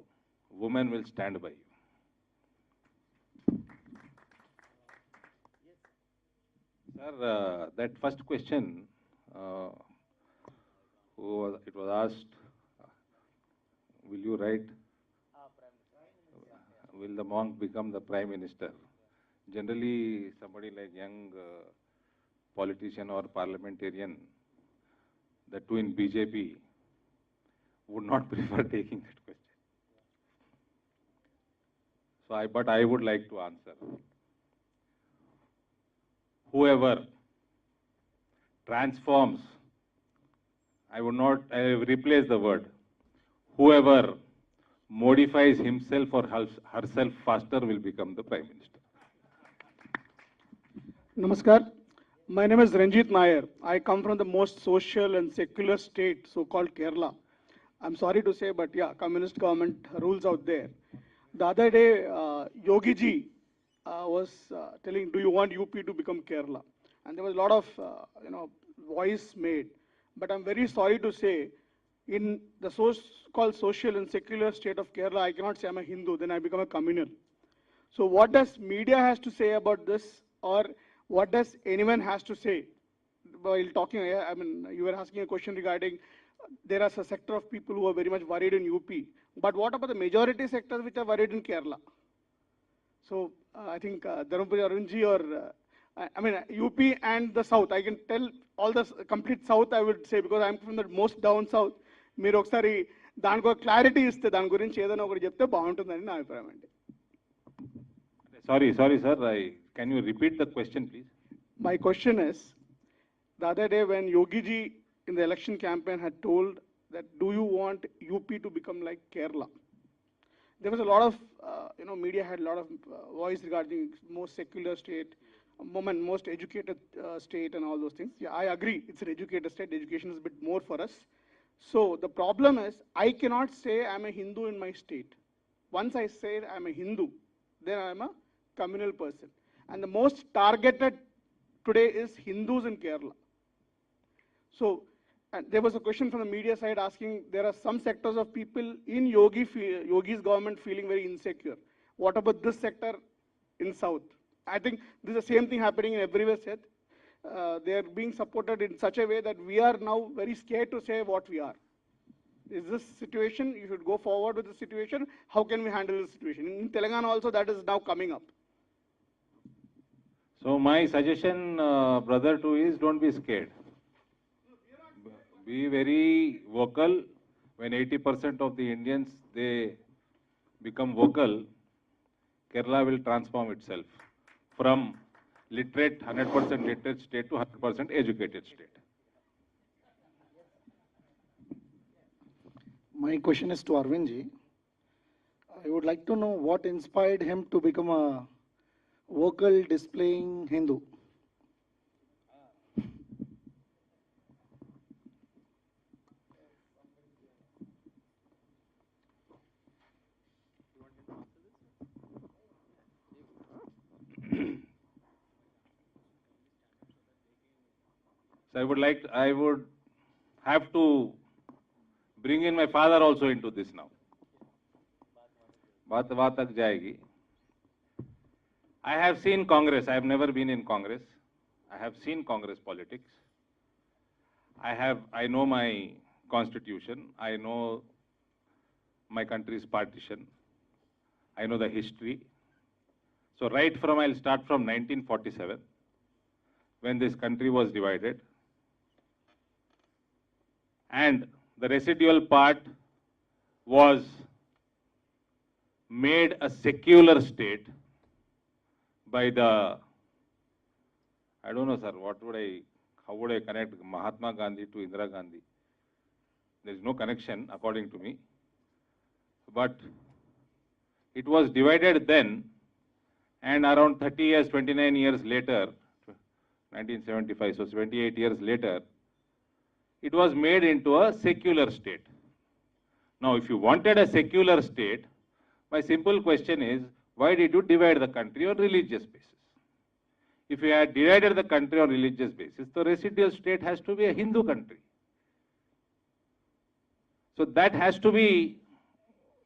Women will stand by you. Sir, that first question, it was asked, will you write, will the monk become the Prime Minister? Generally, somebody like young politician or parliamentarian, the two in BJP, would not prefer taking that question. So but I would like to answer. Whoever transforms, I will replace the word. Whoever modifies himself or herself faster will become the Prime Minister. Namaskar. My name is Ranjit Nair. I come from the most social and secular state, so-called Kerala. I'm sorry to say, but yeah, communist government rules out there. The other day, Yogi ji was telling, do you want UP to become Kerala? And there was a lot of, voice made. But I'm very sorry to say, in the so-called social and secular state of Kerala, I cannot say I'm a Hindu, then I become a communal. So what does media has to say about this, or what does anyone has to say while talking? I mean, you were asking a question regarding there are a sector of people who are very much worried in UP. But what about the majority sectors which are worried in Kerala? So I think Dharmapuri Arunji or, UP and the South, I can tell all the complete South, I would say, because I'm from the most down South. మీరు ఒకసారి దానికి ఒక clarity ఇస్తే దాని గురించి ఏదైనా ఒకటి చెప్తే బాగుంటుందని నా అభిప్రాయం అండి. Sorry, sir. Can you repeat the question, please? My question is, the other day when Yogi ji in the election campaign had told that, do you want UP to become like Kerala? There was a lot of, media had a lot of voice regarding most secular state, most educated state and all those things. Yeah, I agree, it's an educated state, education is a bit more for us. So the problem is, I cannot say I'm a Hindu in my state. Once I say I'm a Hindu, then I'm a communal person. And the most targeted today is Hindus in Kerala. So there was a question from the media side asking, there are some sectors of people in Yogi's government feeling very insecure. What about this sector in South? I think this is the same thing happening in everywhere. They are being supported in such a way that we are now very scared to say what we are. Is this situation, you should go forward with the situation, how can we handle this situation? In Telangana also that is now coming up. So my suggestion, brother, to is don't be scared. Be very vocal. When 80% of the Indians, they become vocal, Kerala will transform itself from 100% literate state to 100% educated state. My question is to Arvindji. I would like to know what inspired him to become a vocal displaying Hindu. So I would have to bring in my father also into this now. बात तक जाएगी. I have seen Congress. I have never been in Congress. I have seen Congress politics. I know my constitution. I know my country's partition. I know the history. So I'll start from 1947, when this country was divided. And the residual part was made a secular state by the, I don't know, sir, how would I connect Mahatma Gandhi to Indira Gandhi? There is no connection, according to me. But it was divided then, and around 30 years, 29 years later, 1975, so 28 years later, it was made into a secular state. Now, if you wanted a secular state, my simple question is, why did you divide the country on religious basis? If you had divided the country on religious basis, the residual state has to be a Hindu country. So that has to be,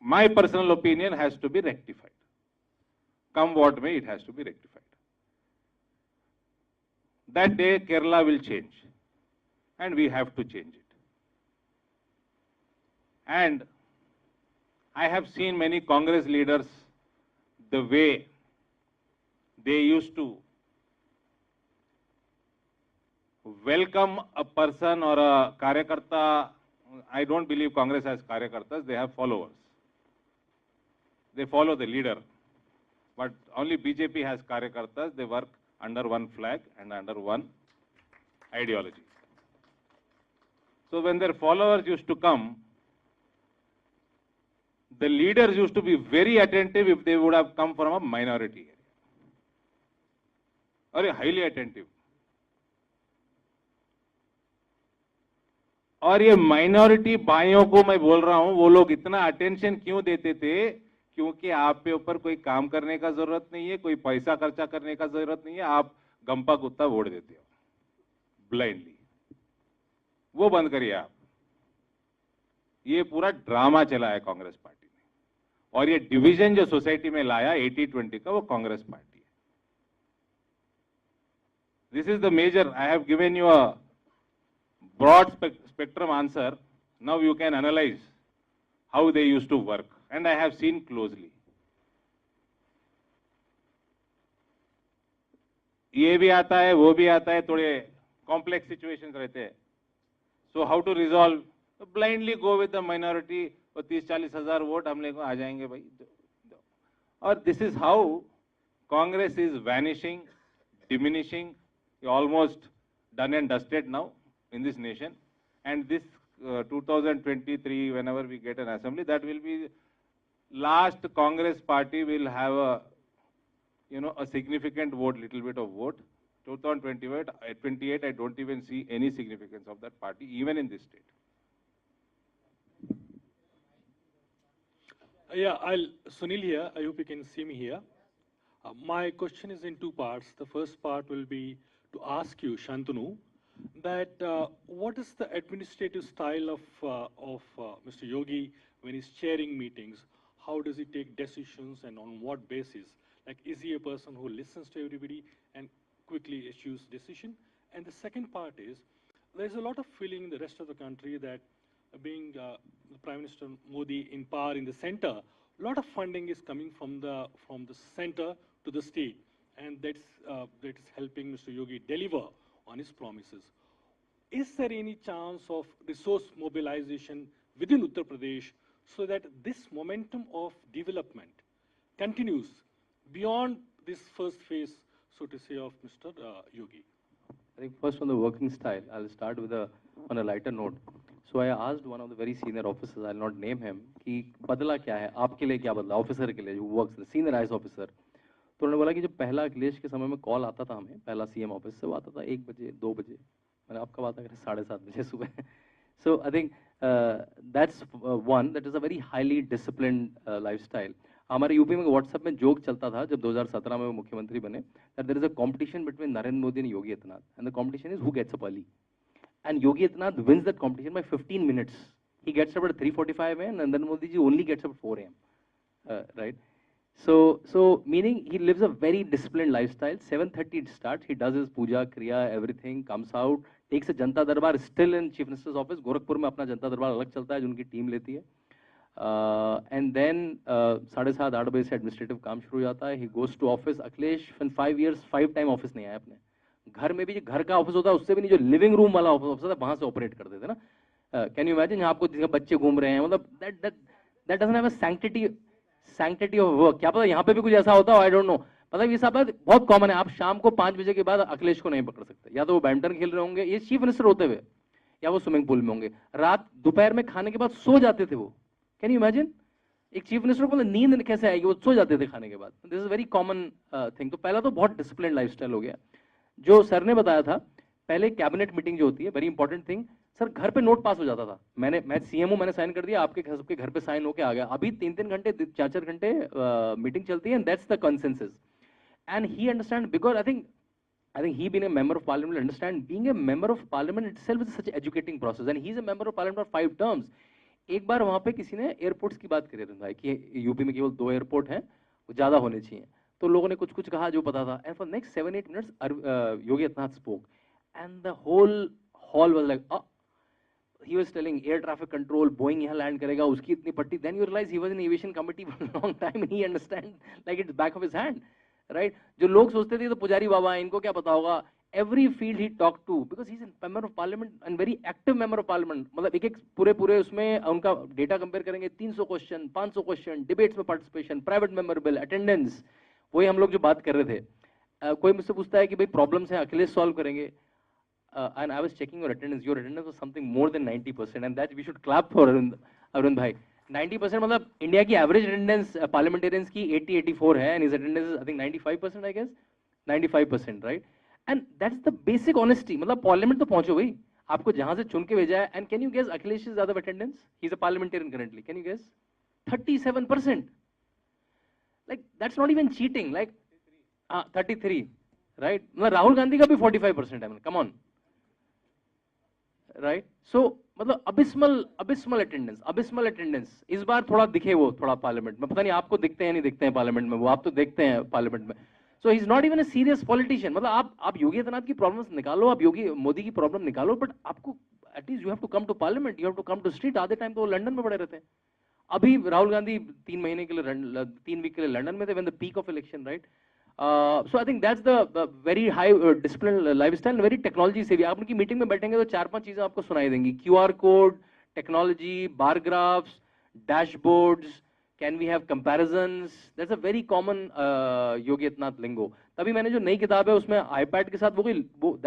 my personal opinion, has to be rectified. Come what may, it has to be rectified. That day, Kerala will change, and we have to change it. And I have seen many Congress leaders, the way they used to welcome a person or a karyakarta. I don't believe Congress has karyakartas, they have followers. They follow the leader. But only BJP has karyakartas, they work under one flag and under one ideology. So when their followers used to come, the leaders used to be very attentive if they would have come from a minority area, or highly attentive. और ये minority भाइयों को मैं बोल रहा हूं, वो लोग इतना अटेंशन क्यों देते थे? क्योंकि आप पे ऊपर कोई काम करने का जरूरत नहीं है, कोई पैसा खर्चा करने का जरूरत नहीं है, आप गंपा कुत्ता वोट देते हो ब्लाइंडली. वो बंद करिए आप. ये पूरा ड्रामा चला है कांग्रेस पार्टी ने, और ये डिवीजन जो सोसाइटी में लाया 80-20 का, वो कांग्रेस पार्टी है. This is the major. I have given you a broad spectrum answer. Now you can analyze how they used to work, and I have seen closely. ये भी आता है, वो भी आता है, थोड़े complex situations रहते हैं. So how to resolve? Blindly go with the minority. और 30-40 हजार वोट हम लोग को आ जाएंगे भाई. और this is how Congress is vanishing, diminishing, almost done and dusted now in this nation. And this 2023, whenever we get an assembly, that will be last Congress party will have a, a significant vote, little bit of vote. 2028, I don't even see any significance of that party, even in this state. Yeah, Sunil here. I hope you can see me here. My question is in two parts. The first part will be to ask you, Shantanu, that what is the administrative style of Mr. Yogi when he's chairing meetings? How does he take decisions and on what basis? Like, is he a person who listens to everybody and quickly issues decision? And the second part is, there's a lot of feeling in the rest of the country that being the Prime Minister Modi in power in the center, a lot of funding is coming from the center to the state, and that is helping Mr. Yogi deliver on his promises. Is there any chance of resource mobilization within Uttar Pradesh so that this momentum of development continues beyond this first phase, so to say, of Mr. Yogi? I think first on the working style, I'll start with on a lighter note. So I asked one of the very senior officers, I'll not name him, कि बदला क्या है, आपके लिए क्या बदला, officer के लिए, who works the senior IAS officer. तो उन्होंने बोला कि जब पहला अखिलेश के समय में कॉल आता था हमें, पहला सीएम ऑफिस से, वो आता था 1 बजे 2 बजे, मैंने आपका बात है 7:30 बजे सुबह. So I think that's one, that is a very highly disciplined lifestyle. हमारे यूपी में व्हाट्सएप में जोक चलता था जब 2017 में वो मुख्यमंत्री बने, that there is a competition between Narendra Modi and Yogi Aditynath, and the competition is who gets up early. And Yogi Aditynath wins that competition by 15 minutes. He gets up at 3:45 a.m. and Narendra Modi ji only gets up at 4 a.m. Right? So meaning he lives a very disciplined lifestyle. 7:30 it starts. He does his puja, kriya, everything, comes out, takes a Janta Darbar still in Chief Minister's office. Gorakhpur में अपना जनता दरबार अलग चलता है जो उनकी team लेती है. And then 7:30-8 बजे से एडमिनिस्ट्रेटिव काम शुरू हो जाता है. He goes to office. Akhilesh in 5 years 5 time office नहीं आया अपने. घर में भी जो घर का ऑफिस होता है उससे भी नहीं, जो लिविंग रूम वाला ऑफिस होता है वहां से ऑपरेट कर देते ना. कैन यू इमेजिन, आपको बच्चे घूम रहे हैं, मतलब that doesn't have a sanctity of work. क्या पता यहाँ पे भी कुछ ऐसा होता है, आई डोंट नो. मतलब ये सब बहुत कॉमन है. आप शाम को 5 बजे के बाद अखिलेश को नहीं पकड़ सकते. या तो वो बैडमिंटन खेल रहे होंगे, ये चीफ मिनिस्टर होते हुए, या वो स्विमिंग पूल में होंगे. रात दोपहर में खाने के बाद सो जाते थे वो. कैन यू इमेजिन, एक चीफ मिनिस्टर को नींद कैसे आएगी, वो सो जाते थे खाने के बाद. This is very common thing. तो पहला तो बहुत डिसिप्लिन लाइफस्टाइल हो गया. जो सर ने बताया था, पहले कैबिनेट मीटिंग जो होती है, वेरी इंपॉर्टेंट थिंग, सर घर पे नोट पास हो जाता था. मैं सीएम हूं, मैंने साइन कर दिया, आपके सबके घर पे साइन होके आ गया. अभी 3-3 घंटे 4-4 घंटे मीटिंग चलती है, and that's the consensus. And he understand, because I think he being a member of parliament will understand being a member of parliament itself is such an educating process, and he is a member of parliament for 5 terms. एक बार वहां पे किसी ने airports की बात करी था कि यूपी में केवल 2 एयरपोर्ट हैं, वो ज्यादा होने चाहिए. तो लोगों ने कुछ कुछ कहा जो पता था, and for next 7-8 minutes Yogi Adityanath spoke, and the whole hall was like, he was telling air traffic control, Boeing यहाँ लैंड करेगा, उसकी इतनी पट्टी. then you realize he was in aviation committee for a long time and he understands like it's back of his hand, right? जो लोग सोचते थे तो पुजारी बाबा हैं, इनको क्या पता होगा. every field he talked to, because he's a member of parliament and very active member of parliament. मतलब एक पूरे उसमें उनका डेटा कंपेयर करेंगे, 300 क्वेश्चन, 500 क्वेश्चन, डिबेट्स में participation, private member bill, attendance. वही हम लोग जो बात कर रहे थे. कोई मुझसे पूछता है कि भाई प्रॉब्लम्स हैं, अखिलेश सॉल्व करेंगे. And I was checking your attendance. Your attendance was something more than 90%, and that we should clap for Arun bhai. 90% मतलब इंडिया की एवरेज अटेंडेंस पार्लियामेंटेरियंस की 80-84 है, and his attendance is I think 95%, I guess 95%, right? And that's the basic honesty. मतलब parliament तो पहुंचो भाई, आपको जहां से चुन के भेजा है. And can you guess Akhilesh's other attendance? He's a parliamentarian currently. Can you guess? 37%. Like that's not even cheating. Like 33, right? मतलब राहुल गांधी का भी 45% है. Come on. राइट. सो मतलब अबिस्मल अटेंडेंस. इस बार थोड़ा दिखे वो थोड़ा पार्लियामेंट में, पता नहीं आपको दिखते हैं नहीं दिखते हैं पार्लियामेंट में, वो आप तो देखते हैं पार्लियामेंट में. So he is not even a serious politician. मतलब आप योगी आदित्यनाथ की प्रॉब्लम्स निकालो, आप योगी मोदी की प्रॉब्लम निकालो, बट आपको at least you have to come to parliament, you have to come to street. आधे टाइम तो वो लंदन में पड़े रहते हैं. अभी राहुल गांधी 3 वीक के लिए लंदन में थे, when the peak of election, right. So I think that's the very high discipline lifestyle, very technology savvy. आप उनकी मीटिंग में बैठेंगे तो 4-5 चीजें आपको सुनाई देंगी. QR code, technology, bar graphs, dashboards, can we have comparisons. That's a very common Yogi Adityanath lingo. तभी मैंने जो नई किताब है उसमें आईपैड के साथ वो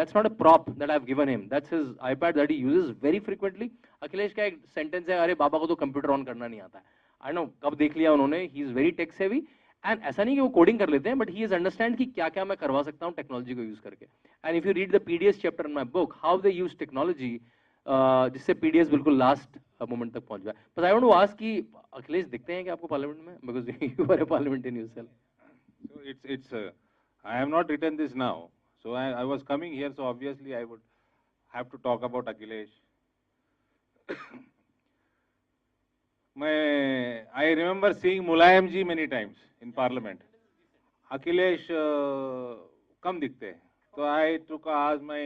that's not a prop that I have given him, that's his iPad that he uses very frequently. Akhilesh का एक सेंटेंस है, अरे बाबा को तो कंप्यूटर ऑन करना नहीं आता है. आई नो कब देख लिया उन्होंने. He is very tech savvy. And ऐसा नहीं कि वो कोडिंग कर लेते हैं, बट ही इज अंडरस्टैंड कि क्या क्या मैं करवा सकता हूँ टेक्नोलॉजी को यूज करके. And if you read the PDS chapter in my book, how they use technology, जिससे पीडीएस बिल्कुल लास्ट मोमेंट तक पहुंच जाए. But I want to ask कि अखिलेश दिखते हैं कि आपको पार्लियामेंट में, because you are a parliamentarian yourself. So it's I have not written this now, so I was coming here, so obviously I would have to talk about Akhilesh. I remember seeing Mulayam ji many times in Parliament. Akhilesh कम दिखते हैं. So I asked my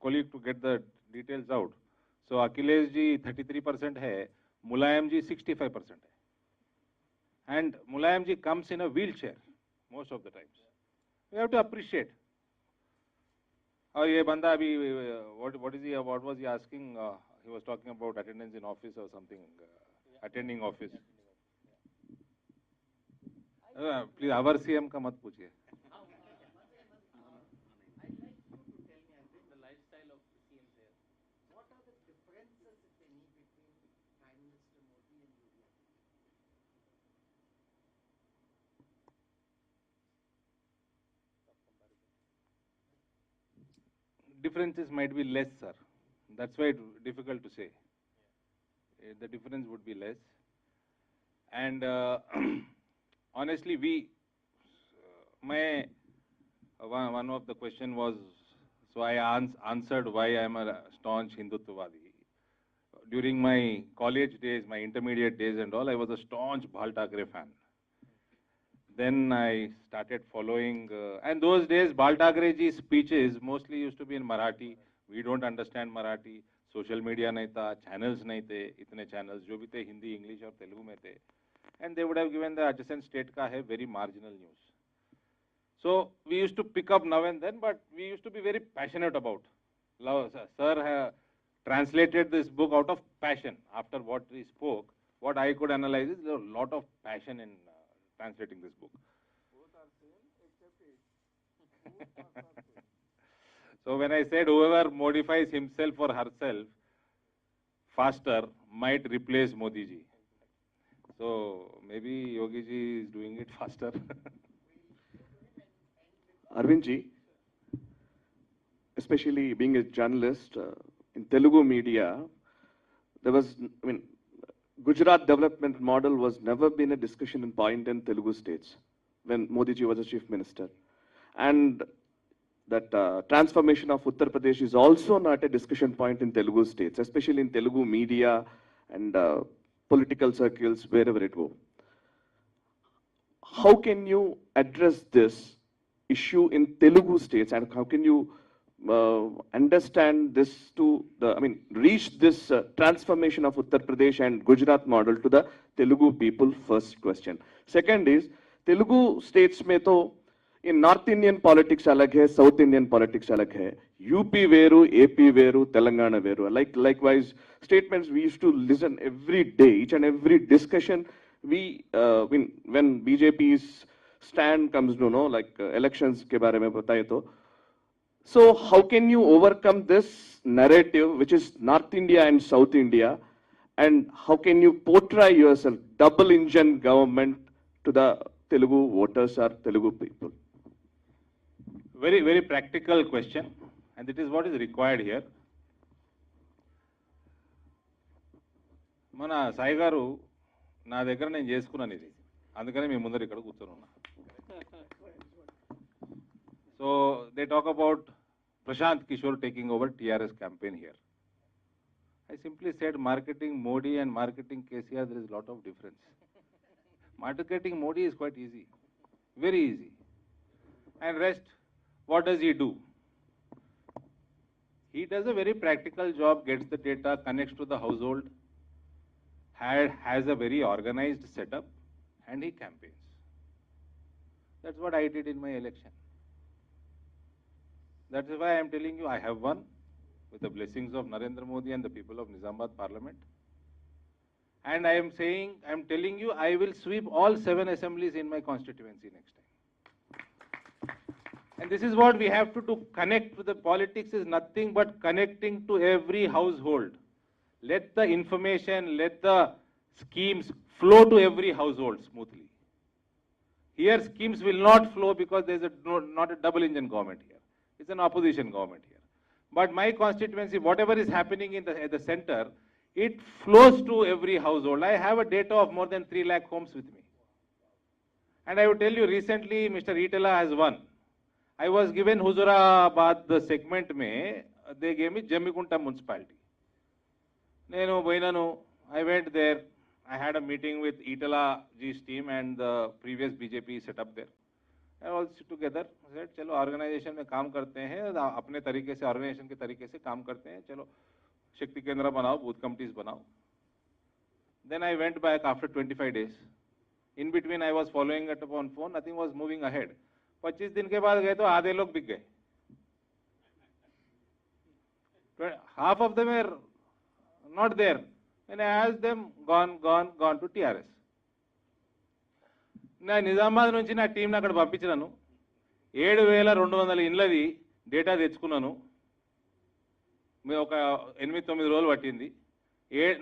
colleague to get the details out. So Akhilesh ji 33% है, Mulayam ji 65% है. And Mulayam ji comes in a wheelchair most of the times. We have to appreciate. और ये बंदा अभी what was he asking? He was talking about attendance in office or something. Attending office. Please, our CM का मत पूछिए. differences might be less, sir. That's why it's difficult to say. The difference would be less. And honestly, one of the question was, so I answered why I am a staunch Hindutvadi. During my college days, my intermediate days and all, I was a staunch Bal Thackeray fan. Then I started following, and those days Bal Thackeray ji's speeches mostly used to be in Marathi. We don't understand Marathi. Social media nahi tha, channels nahi the, itne channels, jo bhi the Hindi, English or Telugu mein the. And they would have given the adjacent state ka hai very marginal news. So we used to pick up now and then, but we used to be very passionate about. Sir translated this book out of passion. After what he spoke, what I could analyze is there was a lot of passion in translating this book. So when I said whoever modifies himself or herself faster might replace Modi ji. So maybe Yogi ji is doing it faster. Arvind ji, especially being a journalist in Telugu media, there was, Gujarat development model was never been a discussion point in Telugu states when Modi ji was a chief minister. And that transformation of Uttar Pradesh is also not a discussion point in Telugu states, especially in Telugu media and political circles, wherever it go. How can you address this issue in Telugu states, and how can you understand this to reach this transformation of Uttar Pradesh and Gujarat model to the Telugu people? First question. Second is, Telugu states mein to in North Indian politics alag hai, South Indian politics alag hai. UP veru, AP veru, Telangana veru. Likewise, statements we used to listen every day, each and every discussion. When BJP's stand comes to know, like elections ke baare mein bataye to. So how can you overcome this narrative, which is North India and South India, and how can you portray yourself double engine government to the Telugu voters or Telugu people? Very, very practical question, and it is what is required here. మన సాయి గారు నా దగ్గర నేను చేసుకున్నాను ఇది, అందుకనే మీ ముందర ఇక్కడ కూర్చొని ఉన్నా. So they talk about Prashant Kishore taking over TRS campaign here. I simply said marketing Modi and marketing KCR, there is a lot of difference. Marketing Modi is quite easy, very easy. And rest, what does he do? He does a very practical job, gets the data, connects to the household, has a very organized setup, and he campaigns. That's what I did in my election. That is why I am telling you I have won with the blessings of Narendra Modi and the people of Nizamabad Parliament. And I am telling you, I will sweep all 7 assemblies in my constituency next time. And this is what we have to do. Connect with the politics is nothing but connecting to every household. Let the information, let the schemes flow to every household smoothly. Here schemes will not flow because there is not a double engine government here. It's an opposition government here. But my constituency, whatever is happening at the center, it flows to every household. I have a data of more than 3 lakh homes with me. And I will tell you, recently Mr. Itala has won. I was given Huzurabad the segment mein, they gave me Jamigunta municipality. I went there. I had a meeting with Itala ji's team and the previous BJP set up there. I all sit together. I said, चलो organization में काम करते हैं, अपने तरीके से organization के तरीके से काम करते हैं. चलो शक्ति केंद्र बनाओ, booth committees बनाओ. Then I went back after 25 days. In between, I was following it upon phone. Nothing was moving ahead. 25 दिन के बाद गए तो आधे लोग बिक गए. Half of them were not there. And I asked them, gone to TRS. నా నిజామాబాద్ నుంచి నా టీంని అక్కడ పంపించినాను. 7,200 ఇండ్లది డేటా తెచ్చుకున్నాను. ఒక 8-9 రోజులు పట్టింది.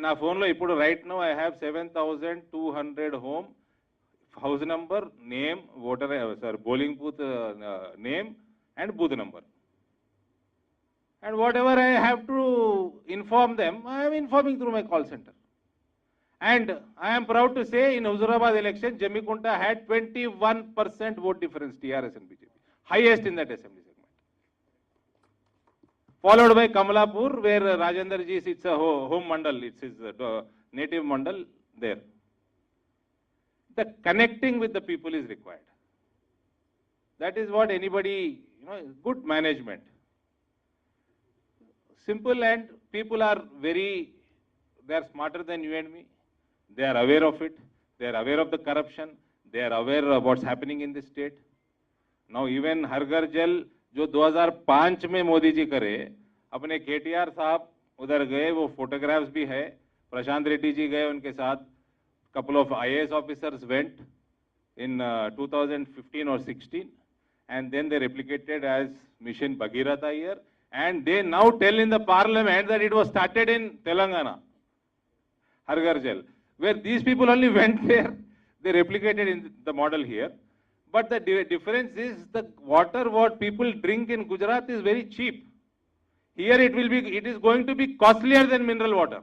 నా ఫోన్లో ఇప్పుడు right now I have 7,200 house number, name, polling booth name and booth number. And whatever I have to inform them, I am informing through my call center. And I am proud to say in Huzurabad election, Jamikunta had 21% vote difference, TRS and BJP. Highest in that assembly segment. Followed by Kamalapur, where Rajendra ji sits a home mandal, it's his native mandal there. The connecting with the people is required. That is what anybody, good management. Simple, and people are they are smarter than you and me. They are aware of it. They are aware of the corruption. They are aware of what's happening in the state. Now even Har Ghar Jal, जो 2005 में मोदी जी करे, अपने KTR साहब उधर गए, वो photographs भी है, प्रशांत रेड्डी जी गए उनके साथ, couple of IAS officers went in 2015 or 16, and then they replicated as Mission Bhagirath here, and they now tell in the parliament that it was started in Telangana, Har Ghar Jal, where these people only went there, they replicated in the model here. But the difference is the water what people drink in Gujarat is very cheap. Here it is going to be costlier than mineral water.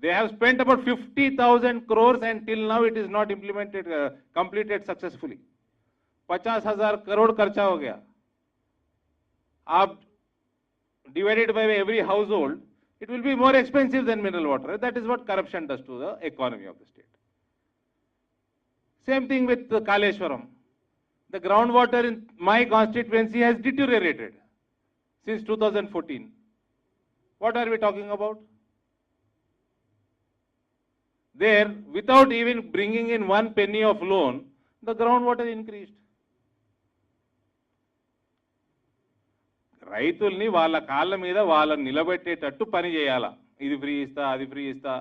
They have spent about 50,000 crores and till now it is not implemented, completed successfully. 50,000 crore खर्चा हो गया. आप divided by every household, it will be more expensive than mineral water. That is what corruption does to the economy of the state. Same thing with the Kaleshwaram. The groundwater in my constituency has deteriorated since 2014. What are we talking about? There, without even bringing in one penny of loan, the groundwater increased. రైతుల్ని వాళ్ళ కాళ్ళ మీద వాళ్ళని నిలబెట్టేటట్టు పని చేయాలా. ఇది free ఇస్తా, అది ఫ్రీ ఇస్తా.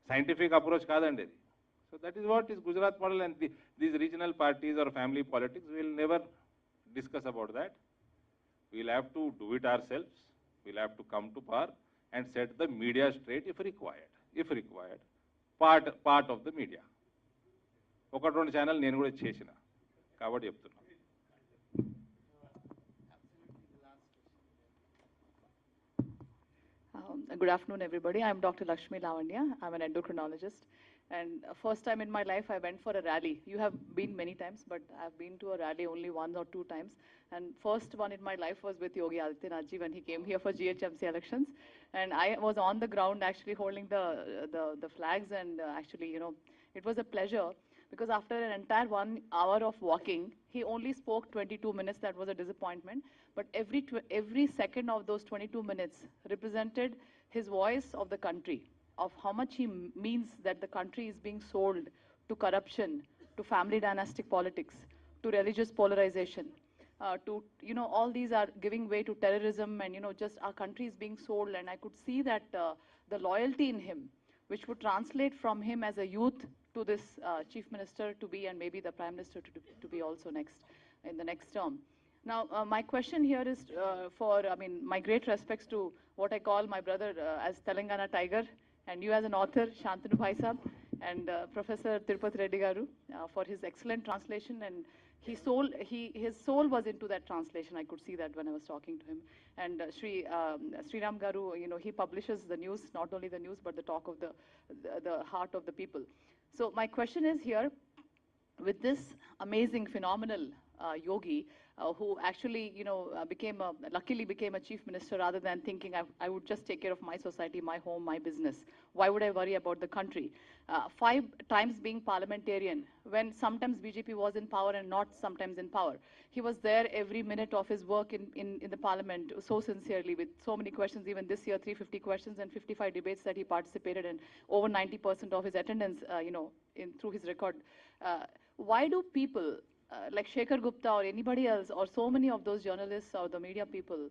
సైంటిఫిక్ అప్రోచ్ కాదండి అది. So that is what is Gujarat model, and these regional parties or family politics, we will never discuss about that. We will have to do it ourselves. We will have to come to power and set the media straight if required. If required, part of the media. ఒకటి రెండు channel నేను కూడా చేసిన కాబట్టి చెప్తున్నా. Good afternoon, everybody. I'm Dr. Lakshmi Lavanya. I'm an endocrinologist. And first time in my life, I went for a rally. You have been many times, but I've been to a rally only 1 or 2 times. And first one in my life was with Yogi Aditynath when he came here for GHMC elections. And I was on the ground actually holding the flags, and actually, it was a pleasure because after an entire 1 hour of walking, he only spoke 22 minutes. That was a disappointment. But every second of those 22 minutes represented his voice of the country, of how much he means that the country is being sold to corruption, to family dynastic politics, to religious polarization, to, all these are giving way to terrorism, and, just our country is being sold. And I could see that the loyalty in him, which would translate from him as a youth to this chief minister to be, and maybe the prime minister to be also in the next term. Now, my question here is my great respects to what I call my brother as Telangana Tiger, and you as an author, Shantanu Bhai Sahab, and Professor Tirupati Reddy Garu for his excellent translation. And his soul was into that translation. I could see that when I was talking to him. And Sriram Garu, he publishes the news, not only the news, but the talk of the heart of the people. So my question is here, with this amazing, phenomenal yogi, who actually, luckily became a chief minister rather than thinking I would just take care of my society, my home, my business. Why would I worry about the country? 5 times being parliamentarian, when sometimes BJP was in power and not sometimes in power. He was there every minute of his work in the parliament so sincerely with so many questions. Even this year, 350 questions and 55 debates that he participated in, over 90% of his attendance, through his record. Why do people like Shekhar Gupta or anybody else, or so many of those journalists or the media people,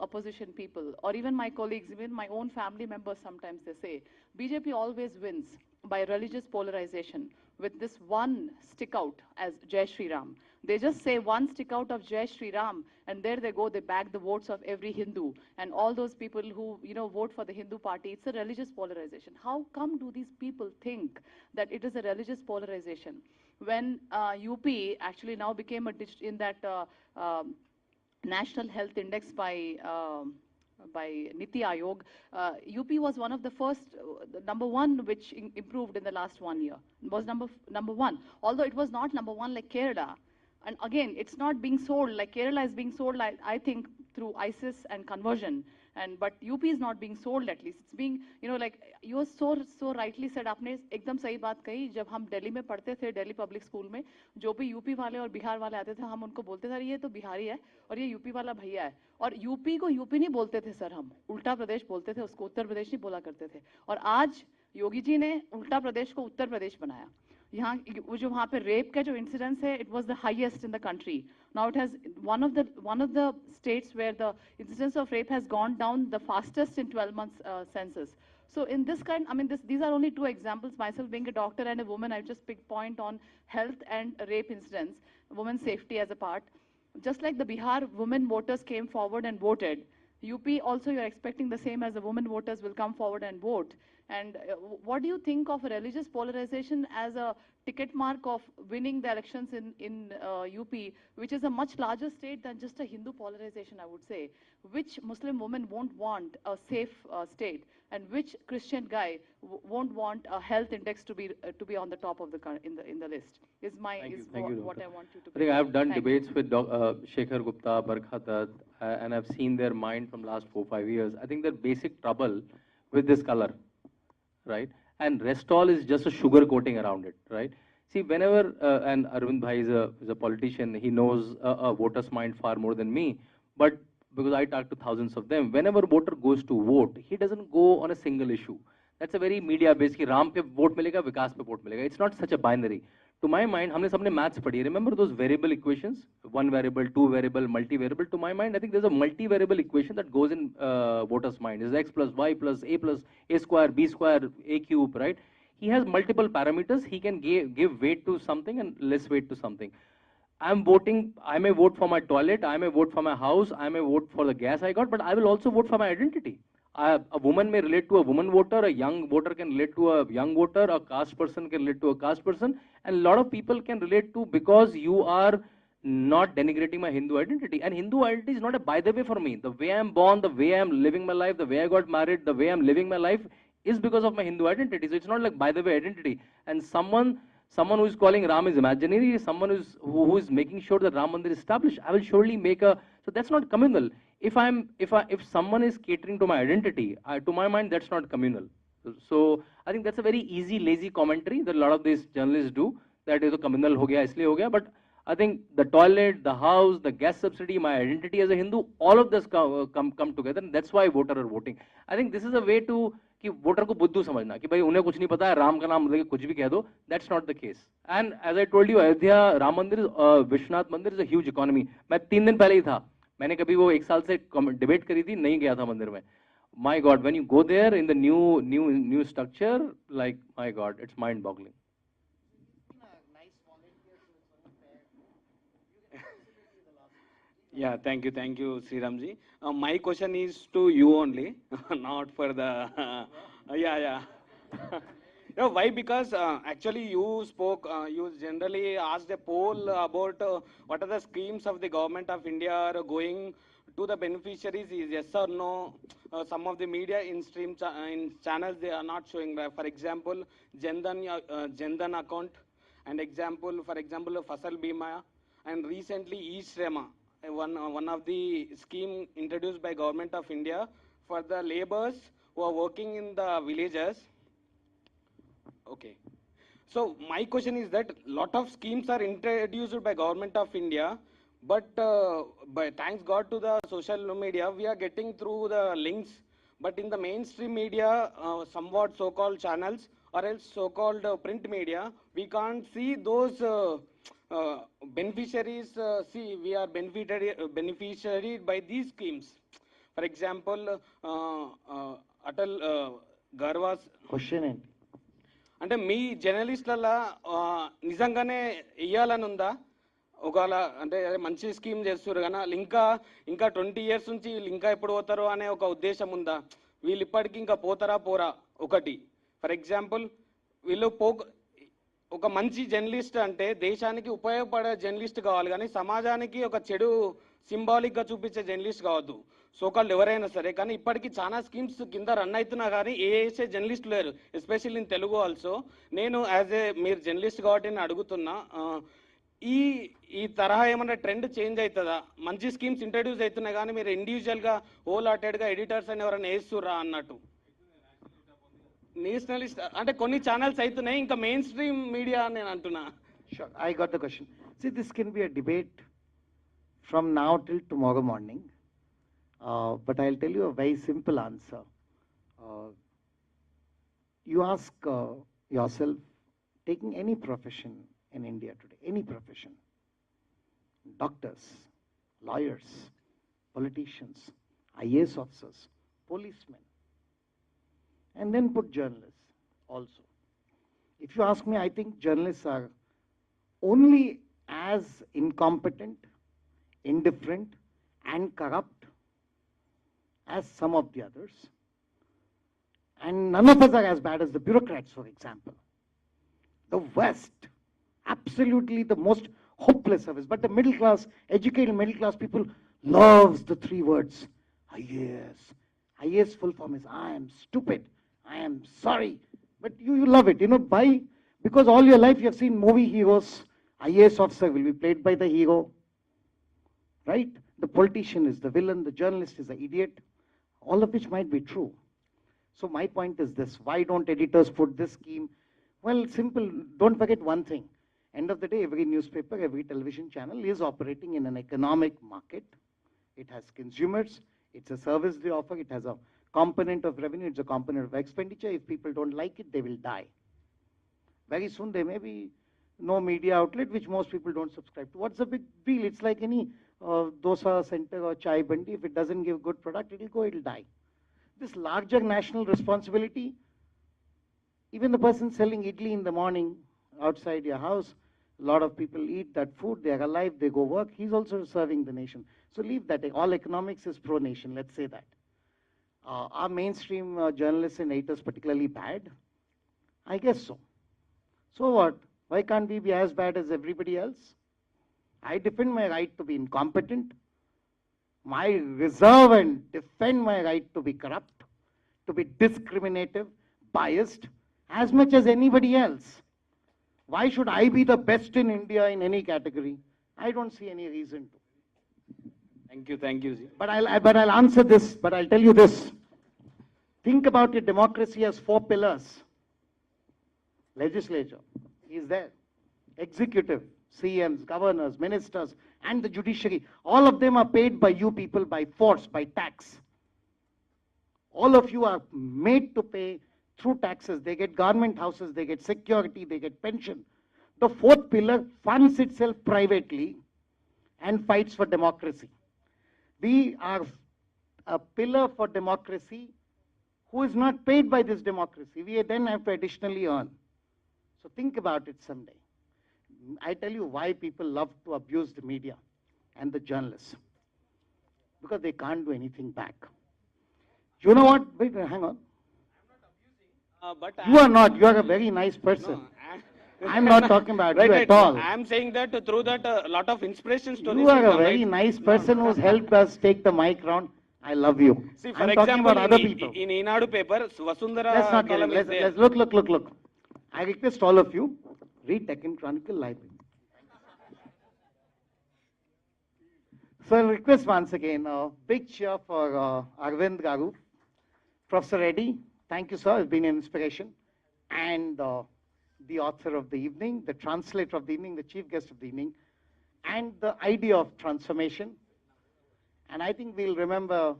opposition people, or even my colleagues, even my own family members, sometimes they say, BJP always wins by religious polarization with this one stick out as Jai Shri Ram. They just say one stick out of Jai Shri Ram, and there they go, they bag the votes of every Hindu. And all those people who, vote for the Hindu party, it's a religious polarization. How come do these people think that it is a religious polarization? when UP actually now became in that National Health Index by Niti Aayog, UP was one of the first, the number one, which improved in the last 1 year. Was number one, although it was not number one like Kerala. And again, it's not being sold like Kerala is being sold, I think, through ISIS and conversion. But UP is not being sold, at least. It's being, like you so rightly said, आपने एकदम सही बात कही. जब हम दिल्ली में पढ़ते थे, दिल्ली पब्लिक स्कूल में, जो भी यूपी वाले और बिहार वाले आते थे, हम उनको बोलते थे ये तो बिहारी है और ये यूपी वाला भैया है. और यूपी को यूपी नहीं बोलते थे सर, हम उल्टा प्रदेश बोलते थे, उसको उत्तर प्रदेश नहीं बोला करते थे. और आज योगी जी ने उल्टा प्रदेश को उत्तर प्रदेश बनाया. यहाँ जो वहाँ पे रेप का जो इंसिडेंस है, it was the highest in the country. Now it has one of the states where the incidence of rape has gone down the fastest in 12 months census. So in this kind, I mean, these are only two examples. Myself being a doctor and a woman, I've just picked point on health and rape incidents, women's safety as a part. Just like the Bihar women voters came forward and voted, UP also you're expecting the same as the women voters will come forward and vote. And what do you think of religious polarization as a ticket mark of winning the elections in UP, which is a much larger state than just a Hindu polarization, I would say? Which Muslim woman won't want a safe state, and which Christian guy won't want a health index to be on the top of in the list? Is what I want you to. I think I have done debates with Shekhar Gupta, Barkha Dutt, and I've seen their mind from last 4-5 years. I think their basic trouble with this color, right? And restall is just a sugar coating around it, right? See, whenever, and Arvind Bhai is a politician, he knows a voter's mind far more than me, but because I talk to thousands of them, whenever a voter goes to vote, he doesn't go on a single issue. That's a very media-based, ki Ram pe vote milega, Vikas pe vote milega. It's not such a binary. To my mind, हमने सबने maths पढ़ी. Remember those variable equations? One variable, two variable, multi-variable. To my mind, I think there's a multi-variable equation that goes in voter's mind. Is x plus y plus a square, b square, a cube, right? He has multiple parameters. He can give weight to something and less weight to something. I'm voting, I may vote for my toilet, I may vote for my house, I may vote for the gas I got, but I will also vote for my identity. A woman may relate to a woman voter, a young voter can relate to a young voter, a caste person can relate to a caste person, and a lot of people can relate to, because you are not denigrating my Hindu identity. And Hindu identity is not a by the way for me. The way I'm born, the way I'm living my life, the way I got married, the way I'm living my life is because of my Hindu identity. So it's not like by the way identity. And someone who is calling Ram is imaginary, someone who is making sure that Ram Mandir is established, I will surely make a, so that's not communal. If someone is catering to my identity, to my mind, that's not communal. So I think that's a very easy, lazy commentary that a lot of these journalists do, that is a communal ho gaya, isliye ho gaya. But I think the toilet, the house, the gas subsidy, my identity as a Hindu, all of this come together, and that's why voters are voting. I think this is a way to कि voter को बुद्धू समझना कि भाई उन्हें कुछ नहीं पता है, राम का नाम लेके कुछ भी कह दो. That's not the case. And as I told you, Ayodhya Ram मंदिर, विश्वनाथ मंदिर is a huge economy. मैं 3 दिन पहले ही था, मैंने कभी वो 1 साल से डिबेट करी थी, नहीं गया था मंदिर में. My God, when you go there in the new structure, like my God, it's mind-boggling. Yeah, thank you, Sriramji. My question is to you only, not for the. Yeah. Why? Because actually you spoke, you generally asked a poll about what are the schemes of the government of India are going to the beneficiaries, is yes or no. Some of the media in channels, they are not showing. For example, Jandan account, and for example, Fasal Bima, and recently E-Shrema. One of the scheme introduced by government of India for the laborers who are working in the villages. Okay. So my question is that lot of schemes are introduced by government of India, but by thanks God to the social media, we are getting through the links. But in the mainstream media, somewhat so-called channels or else so-called print media, we can't see those beneficiaries. See, we are beneficiary by these schemes. For example, Atal Garwas. Question ఏంటి? అంటే మీ జర్నలిస్ట్లలో నిజంగానే ఇయ్యాలని ఉందా? ఒకవేళ అంటే మంచి scheme చేస్తారు కానీ ఇంకా 20 years నుంచి వీళ్ళు ఇంకా ఎప్పుడు పోతారో అనే ఒక ఉద్దేశం ఉందా? వీళ్ళు ఇప్పటికీ ఇంకా పోతారా పోరా? ఒకటి. ఫర్ ఎగ్జాంపుల్ వీళ్ళు ఒక మంచి జర్నలిస్ట్ అంటే దేశానికి ఉపయోగపడే జర్నలిస్ట్ కావాలి, కానీ సమాజానికి ఒక చెడు సింబాలిక్గా చూపించే జర్నలిస్ట్ కావద్దు. సోకాళ్ళు ఎవరైనా సరే, కానీ ఇప్పటికీ చాలా స్కీమ్స్ కింద రన్ అవుతున్నా కానీ వేసే జర్నలిస్ట్ లేరు, ఎస్పెషల్లీ ఇన్ తెలుగు ఆల్సో. నేను యాజ్ ఏ మీరు జర్నలిస్ట్ కాబట్టి నేను అడుగుతున్నా, ఈ ఈ తరహా ఏమైనా ట్రెండ్ చేంజ్ అవుతుందా? మంచి స్కీమ్స్ ఇంట్రడ్యూస్ అవుతున్నాయి కానీ మీరు ఇండివిజువల్గా హోల్ హార్టెడ్గా ఎడిటర్స్ అని ఎవరైనా వేస్తుర్రా అన్నట్టు. నేషనలిస్ట్ అంటే కొన్ని ఛానల్స్ అవుతున్నాయి, ఇంకా మెయిన్ స్ట్రీమ్ మీడియా అని నేను అంటున్నా. Sure, I got the question. See, this can be a debate from now till tomorrow morning, but I'll tell you a very simple answer. Uh, you ask yourself, taking any profession in India today, any profession, doctors, lawyers, politicians, IAS officers, policemen, and then put journalists also. If you ask me, I think journalists are only as incompetent, indifferent, and corrupt as some of the others. And none of us are as bad as the bureaucrats, for example. The worst, absolutely the most hopeless service. But the middle class, educated middle class people loves the three words, IAS. IAS full form is I am stupid, I am sorry. But you love it, you know, why? Because all your life you have seen movie heroes. IAS officer will be played by the hero, right? The politician is the villain, the journalist is the idiot, all of which might be true. So my point is this, why don't editors put this scheme? Well, simple, don't forget one thing. End of the day, every newspaper, every television channel is operating in an economic market. It has consumers, it's a service they offer, it has a component of revenue, it's a component of expenditure. If people don't like it, they will die. Very soon there may be no media outlet which most people don't subscribe to. What's the big deal? It's like any dosa center or chai bandi. If it doesn't give good product, it'll go, it'll die. This larger national responsibility, even the person selling idli in the morning outside your house, a lot of people eat that food, they are alive, they go work, he's also serving the nation. So leave that, all economics is pro-nation, let's say that. Are mainstream journalists and editors particularly bad? I guess so. So what? Why can't we be as bad as everybody else? I defend my right to be incompetent. I reserve and defend my right to be corrupt, to be discriminative, biased, as much as anybody else. Why should I be the best in India in any category? I don't see any reason to. Thank you, Ji. But I'll answer this, but I'll tell you this. Think about your democracy as 4 pillars. Legislature is there. Executive, CMs, governors, ministers, and the judiciary. All of them are paid by you people by force, by tax. All of you are made to pay through taxes. They get government houses, they get security, they get pension. The 4th pillar funds itself privately and fights for democracy. We are a pillar for democracy who is not paid by this democracy. We then have to additionally earn. So think about it someday. I tell you why people love to abuse the media and the journalists. Because they can't do anything back. You know what? Wait, hang on. But You are not. You are a very nice person. I'm not talking about you at all. I'm saying that through that a lot of inspiration stories. You are will a come, very right? nice person who's helped us take the mic round. I love you. See, for I'm talking example, about other people. in Enadu paper, Vasundhara Let's not get column it. is there. Let's look. I request all of you, read Deccan Chronicle Library. So I request once again, a big cheer for Arvind Garu. Professor Reddy, thank you, sir. It's been an inspiration. And the author of the evening, the translator of the evening, the chief guest of the evening, and the idea of transformation. And I think we'll remember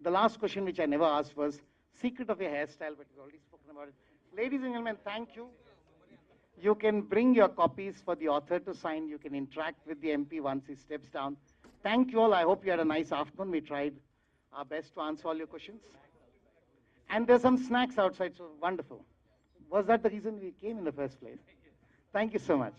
the last question which I never asked was secret of your hairstyle, but we've already spoken about it. Ladies and gentlemen, thank you. You can bring your copies for the author to sign. You can interact with the MP once he steps down. Thank you all. I hope you had a nice afternoon. We tried our best to answer all your questions. And there's some snacks outside, so wonderful. Was that the reason we came in the first place? Thank you so much.